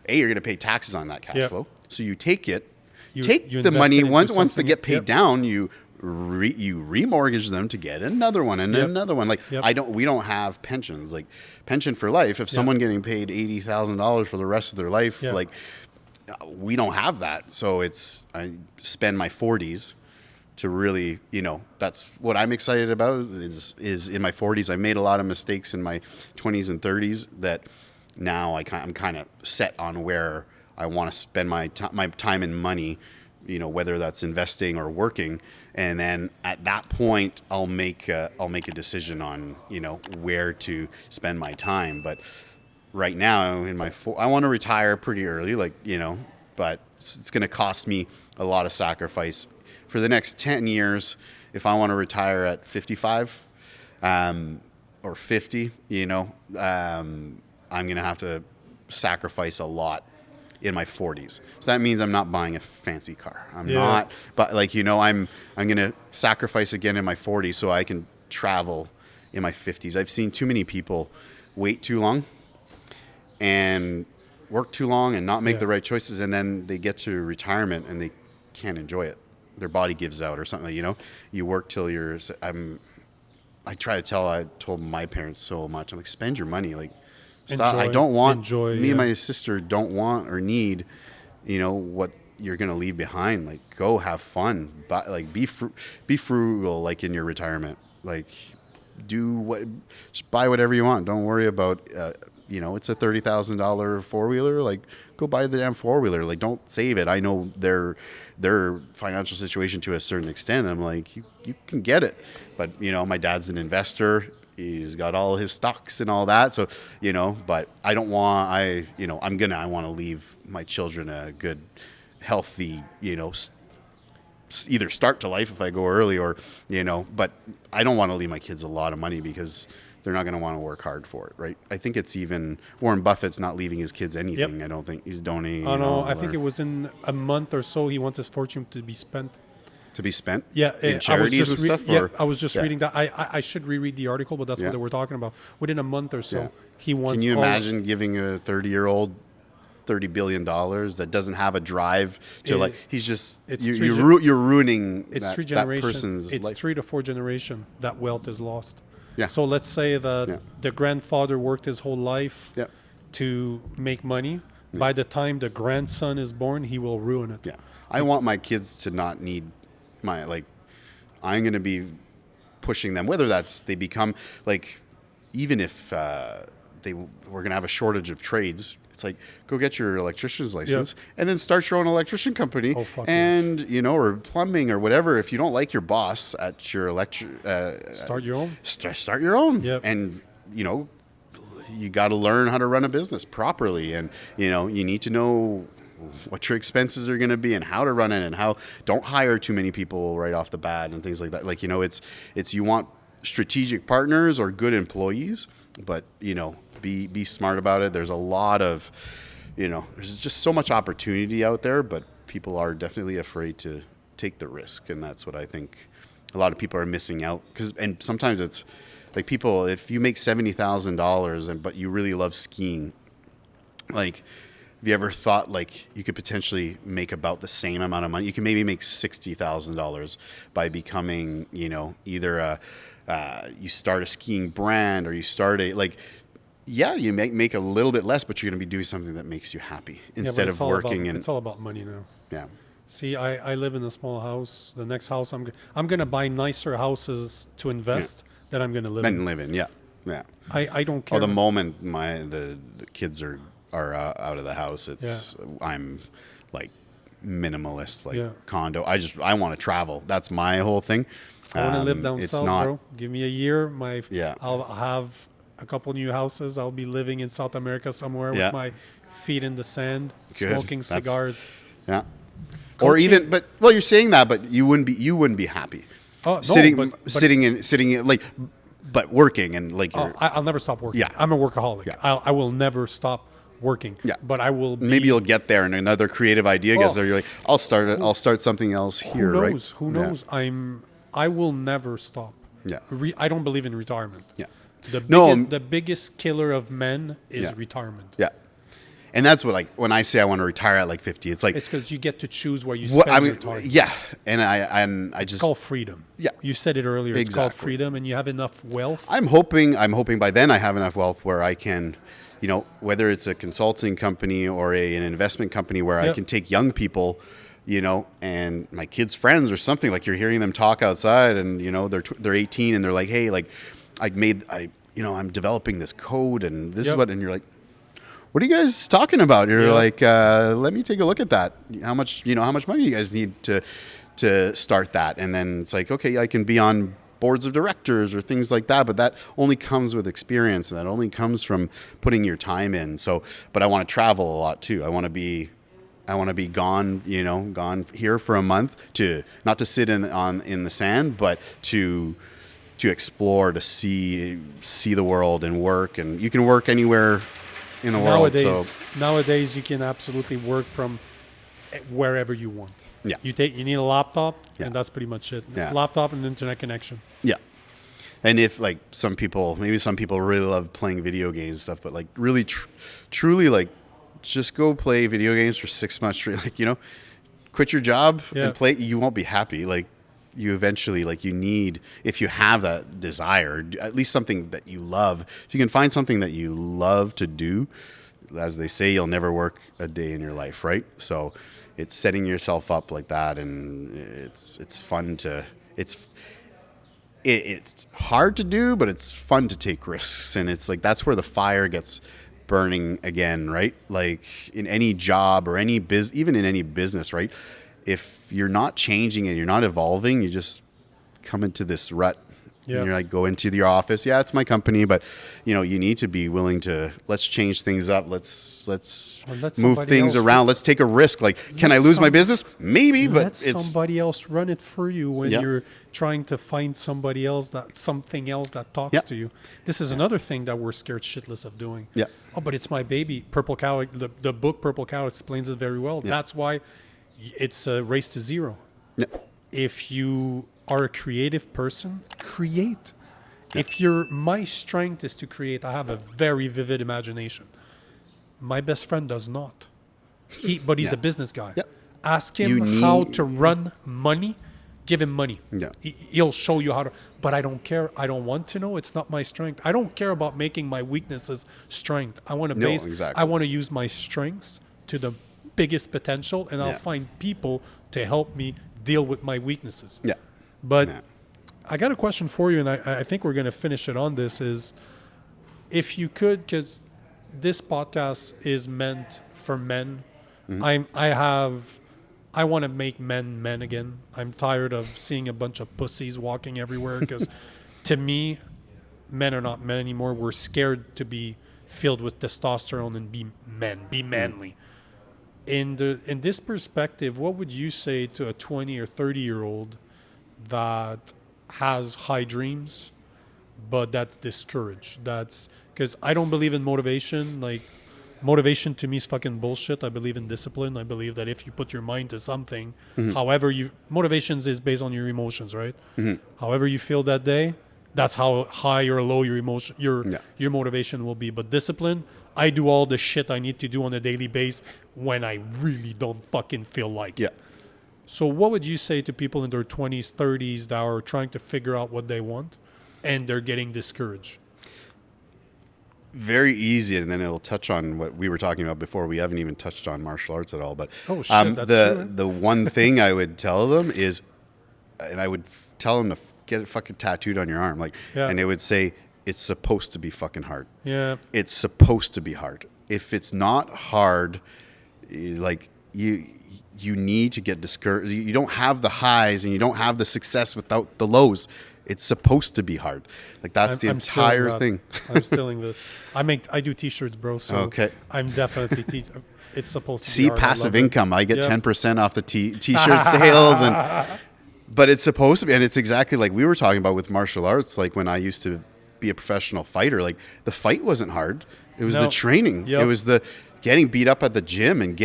Speaker 3: You're going to pay taxes on that cash flow. So you take it, you the money once they get paid down, you remortgage them to get another one and another one. Like we don't have pensions, like pension for life. If someone getting paid $80,000 for the rest of their life, like we don't have that. So I spend my 40s to really, that's what I'm excited about is in my 40s. I made a lot of mistakes in my 20s and 30s that now I'm kind of set on where I want to spend my time and money, whether that's investing or working. And then at that point, I'll make a decision on, where to spend my time. But right now I want to retire pretty early, but it's going to cost me a lot of sacrifice. For the next 10 years, if I want to retire at 55 or 50, I'm going to have to sacrifice a lot in my 40s. So that means I'm not buying a fancy car. I'm not, but I'm going to sacrifice again in my 40s so I can travel in my 50s. I've seen too many people wait too long and work too long and not make the right choices, and then they get to retirement and they can't enjoy it. Their body gives out or something. You work till you're. I told my parents so much. I'm like, spend your money. Like, stop. I don't want. Me and my sister don't want or need, what you're gonna leave behind. Like, go have fun. But like, be frugal. Like in your retirement. Like, just buy whatever you want. Don't worry about, it's a $30,000 four-wheeler. Like, go buy the damn four-wheeler. Like, don't save it. I know their financial situation to a certain extent. I'm like, you can get it. But, my dad's an investor. He's got all his stocks and all that. So, but I don't want, I want to leave my children a good, healthy, either start to life if I go early or, but I don't want to leave my kids a lot of money because they're not going to want to work hard for it, right? I think it's even Warren Buffett's not leaving his kids anything. Yep. I don't think he's donating.
Speaker 2: Oh, no, I think it was in a month or so he wants his fortune to be spent.
Speaker 3: To be spent?
Speaker 2: Yeah.
Speaker 3: In charities and stuff?
Speaker 2: I was just reading that. I should reread the article, but that's what they were talking about. Within a month or so, he wants...
Speaker 3: Can you imagine giving a 30-year-old $30 billion that doesn't have a drive to he's just... You're ruining that person's life.
Speaker 2: It's 3 to 4 generation that wealth is lost.
Speaker 3: Yeah.
Speaker 2: So let's say that the grandfather worked his whole life to make money. Yeah. By the time the grandson is born, he will ruin it.
Speaker 3: Yeah. I want my kids to not need I'm going to be pushing them, whether that's they become even if we're going to have a shortage of trades, it's like, go get your electrician's license and then start your own electrician company or plumbing or whatever. If you don't like your boss at your
Speaker 2: start your own.
Speaker 3: Start your own.
Speaker 2: Yep.
Speaker 3: And, you got to learn how to run a business properly. And, you need to know what your expenses are going to be and how to run it and how don't hire too many people right off the bat and things like that. It's you want strategic partners or good employees, but, be smart about it. There's a lot of, there's just so much opportunity out there, but people are definitely afraid to take the risk. And that's what I think a lot of people are missing out. And sometimes it's like people, if you make $70,000 but you really love skiing, have you ever thought you could potentially make about the same amount of money? You can maybe make $60,000 by becoming, either you start a skiing brand or you start you make a little bit less, but you're going to be doing something that makes you happy instead of working.
Speaker 2: It's all about money now.
Speaker 3: Yeah.
Speaker 2: See, I live in a small house. The next house, I'm going to buy nicer houses to invest that I'm going to live in.
Speaker 3: And live in, yeah.
Speaker 2: I don't care.
Speaker 3: The moment the kids are out of the house, I'm minimalist, condo. I want to travel. That's my whole thing.
Speaker 2: I want to live down south, bro. Give me a year. I'll have a couple new houses. I'll be living in South America somewhere with my feet in the sand, smoking cigars.
Speaker 3: Yeah. Or even, but you're saying that, but you wouldn't be happy.
Speaker 2: Oh, no,
Speaker 3: sitting in but working and
Speaker 2: I'll never stop working.
Speaker 3: Yeah.
Speaker 2: I'm a workaholic. Yeah. I will never stop working.
Speaker 3: Yeah.
Speaker 2: But I will be,
Speaker 3: maybe you'll get there and another creative idea gets there. You're like, I'll start something else here.
Speaker 2: Who knows? I will never stop.
Speaker 3: Yeah.
Speaker 2: I don't believe in retirement.
Speaker 3: Yeah.
Speaker 2: The biggest killer of men is retirement.
Speaker 3: Yeah. And that's what, when I say I want to retire at 50, it's
Speaker 2: because you get to choose where you spend your time.
Speaker 3: Yeah. And I just...
Speaker 2: It's called freedom. Yeah. You said it earlier. Exactly. It's called freedom, and you have enough wealth.
Speaker 3: I'm hoping by then I have enough wealth where I can, whether it's a consulting company or an investment company where I can take young people, and my kids' friends or something, you're hearing them talk outside and, they're 18 and they're like, hey, I'm developing this code and this is what, and you're like, what are you guys talking about? You're let me take a look at that. How much money you guys need to start that? And then it's okay, I can be on boards of directors or things like that, but that only comes with experience and that only comes from putting your time in. So, but I want to travel a lot too. I want to be gone, gone here for a month not to sit in the sand, but to explore, to see the world and work. And you can work anywhere in the world.
Speaker 2: Nowadays, you can absolutely work from wherever you want.
Speaker 3: Yeah.
Speaker 2: You need a laptop, and that's pretty much it.
Speaker 3: Yeah.
Speaker 2: Laptop and internet connection.
Speaker 3: Yeah. And if some people really love playing video games and stuff, but really truly just go play video games for 6 months straight. Quit your job and play. You won't be happy. You eventually you need, if you have that desire, at least something that you love. If you can find something that you love to do, as they say, you'll never work a day in your life, right? So it's setting yourself up like that, and it's fun to it's hard to do, but it's fun to take risks. And it's like, that's where the fire gets burning again, right? Like in any job or even in any business, right? If you're not changing and you're not evolving, you just come into this rut.
Speaker 2: Yeah.
Speaker 3: And you're like, go into your office. Yeah, it's my company, but you need to be willing to, let's change things up. Let's move things around. Let's take a risk. Like, can I lose my business? Maybe, but
Speaker 2: let somebody else run it for you when you're trying to find something else that talks to you. This is another thing that we're scared shitless of doing.
Speaker 3: Yeah.
Speaker 2: Oh, but it's my baby. Purple Cow. The book Purple Cow explains it very well. Yeah. That's why it's a race to zero.
Speaker 3: Yeah.
Speaker 2: If you are a creative person, create.
Speaker 3: Yeah.
Speaker 2: My strength is to create. I have a very vivid imagination. My best friend does not. But he's a business guy.
Speaker 3: Yeah.
Speaker 2: Ask him how to run money. Give him money.
Speaker 3: Yeah.
Speaker 2: He'll show you how to. But I don't care. I don't want to know. It's not my strength. I don't care about making my weaknesses strength. I want to
Speaker 3: exactly.
Speaker 2: I want to use my strengths to the biggest potential, and I'll find people to help me deal with my weaknesses.
Speaker 3: Yeah.
Speaker 2: But I got a question for you, and I think we're going to finish it on this, is if you could, because this podcast is meant for men. Mm-hmm. I want to make men again. I'm tired of seeing a bunch of pussies walking everywhere, because to me, men are not men anymore. We're scared to be filled with testosterone and be men, be manly. In this perspective, what would you say to a 20 or 30-year-old that has high dreams, but that's discouraged? That's because I don't believe in motivation. Like, motivation to me is fucking bullshit. I believe in discipline. I believe that if you put your mind to something, motivations is based on your emotions, right? Mm-hmm. However you feel that day, that's how high or low your motivation will be. But discipline, I do all the shit I need to do on a daily basis when I really don't fucking feel like it. So what would you say to people in their 20s, 30s that are trying to figure out what they want and they're getting discouraged?
Speaker 3: Very easy, and then it'll touch on what we were talking about before. We haven't even touched on martial arts at all. But
Speaker 2: that's true.
Speaker 3: The one thing I would tell them is, and I would tell them to get it fucking tattooed on your arm, and it would say, it's supposed to be fucking hard.
Speaker 2: Yeah.
Speaker 3: It's supposed to be hard. If it's not hard, like you need to get discouraged. You don't have the highs and you don't have the success without the lows. It's supposed to be hard. Like that's the entire thing.
Speaker 2: I'm stealing this. I do t-shirts, bro. So I'm definitely it's supposed to be hard.
Speaker 3: Passive income. I get 10% off the t-shirt sales, but it's supposed to be, and it's exactly like we were talking about with martial arts. Like when I used to be a professional fighter, like the fight wasn't hard. It was the training. It was the getting beat up at the gym and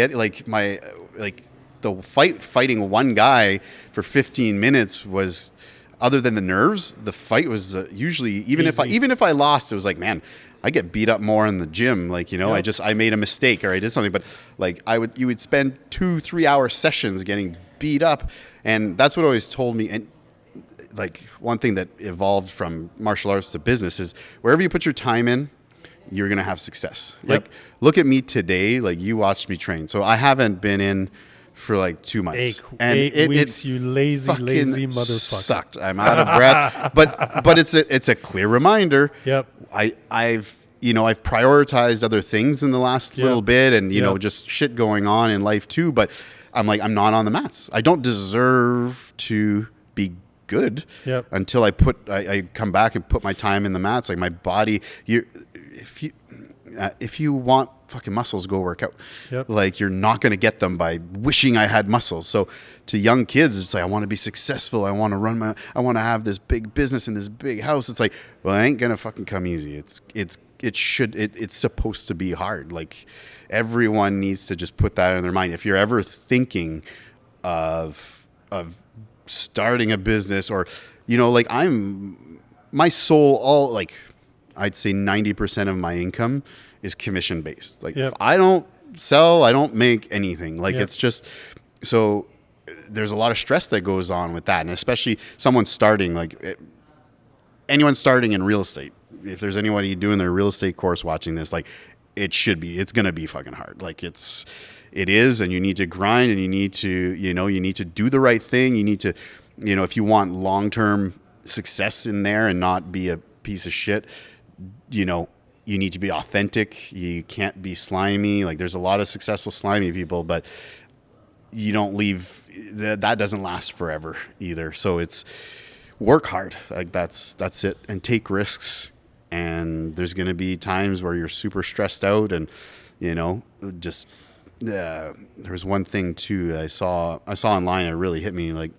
Speaker 3: fighting one guy for 15 minutes was, other than the nerves, the fight was usually, even if I lost, it was like, man, I get beat up more in the gym. Like, I made a mistake or I did something, but like you would spend 2-3 hour sessions getting beat up. And that's what always told me. And like one thing that evolved from martial arts to business is wherever you put your time in, you're going to have success. Like, look at me today. Like, you watched me train. So I haven't been in for like 2 months.
Speaker 2: Eight weeks, you lazy motherfucker.
Speaker 3: Sucked. I'm out of breath. But it's a clear reminder.
Speaker 2: Yep.
Speaker 3: I've prioritized other things in the last little bit, and just shit going on in life too. But I'm like, I'm not on the mats. I don't deserve to be good until I come back and put my time in the mats. Like my body, if you want fucking muscles, go work out. Like you're not going to get them by wishing I had muscles. So to young kids, it's like, I want to be successful. I want to I want to have this big business in this big house. It's like, well, it ain't going to fucking come easy. It's supposed to be hard. Like everyone needs to just put that in their mind. If you're ever thinking of starting a business, or like my soul, I'd say 90% of my income is commission based. Like if I don't sell, I don't make anything. Like it's just, so there's a lot of stress that goes on with that. And especially someone starting, anyone starting in real estate, if there's anybody doing their real estate course watching this, like it's going to be fucking hard. Like it is, and you need to grind, and you need to, you need to do the right thing. You need to, if you want long-term success in there and not be a piece of shit, you know, you need to be authentic. You can't be slimy. Like, there's a lot of successful slimy people, but you don't leave, that doesn't last forever either. So it's work hard. Like, that's it. And take risks. And there's going to be times where you're super stressed out, and, you know, just, there was one thing too I saw online that really hit me. Like,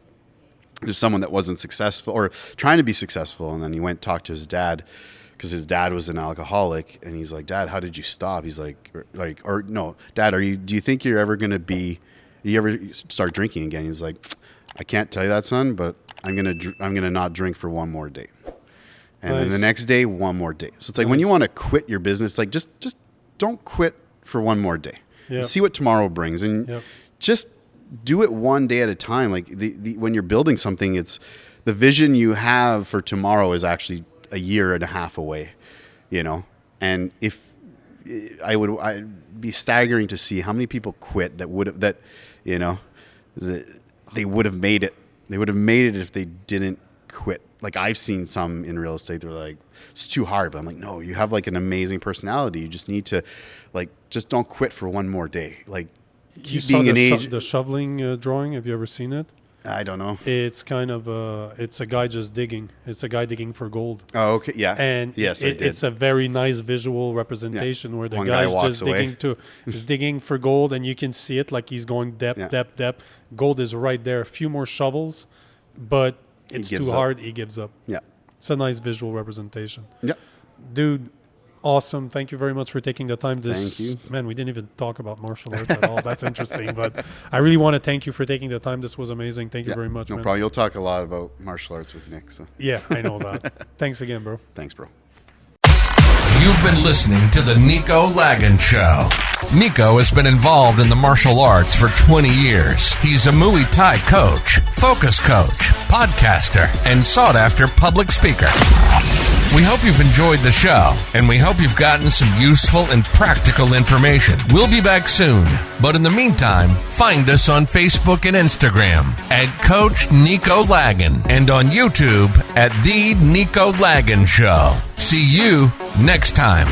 Speaker 3: there's someone that wasn't successful or trying to be successful, and then he went and talked to his dad, because his dad was an alcoholic, and he's like, Dad, how did you stop? He's like, no, Dad, do you think you're ever going to you ever start drinking again? He's like, I can't tell you that, son, but I'm going to not drink for one more day. And then the next day, one more day. So it's like, when you want to quit your business, like, just don't quit for one more day. Yep. See what tomorrow brings, and just do it one day at a time. Like, when you're building something, it's the vision you have for tomorrow is actually a year and a half away, you know. And if I'd be staggering to see how many people quit that would have they would have made it. They would have made it if they didn't quit. Like, I've seen some in real estate, they're like, it's too hard. But I'm like, no, you have like an amazing personality. You just need to, like, just don't quit for one more day. Like, keep being an agent.
Speaker 2: The shoveling drawing, have you ever seen it?
Speaker 3: I don't know.
Speaker 2: It's kind of it's a guy just digging. It's a guy digging for gold.
Speaker 3: Oh, okay, yeah.
Speaker 2: And
Speaker 3: yes,
Speaker 2: it's a very nice visual representation where the guy's just digging for gold, and you can see it, like, he's going depth. Gold is right there. A few more shovels, but it's too hard. He gives up.
Speaker 3: Yeah.
Speaker 2: It's a nice visual representation.
Speaker 3: Yeah.
Speaker 2: Dude, awesome. Thank you very much for taking the time.
Speaker 3: Thank you.
Speaker 2: Man, we didn't even talk about martial arts at all. That's interesting. But I really want to thank you for taking the time. This was amazing. Thank you very much,
Speaker 3: no
Speaker 2: man.
Speaker 3: problem. You'll talk a lot about martial arts with Nick. So.
Speaker 2: Yeah, I know that. Thanks again, bro.
Speaker 3: Thanks, bro.
Speaker 1: You've been listening to the Nico Lagan Show. Nico has been involved in the martial arts for 20 years. He's a Muay Thai coach, focus coach, podcaster, and sought-after public speaker. We hope you've enjoyed the show, and we hope you've gotten some useful and practical information. We'll be back soon, but in the meantime, find us on Facebook and Instagram at Coach Nico Lagan, and on YouTube at The Nico Lagan Show. See you next time.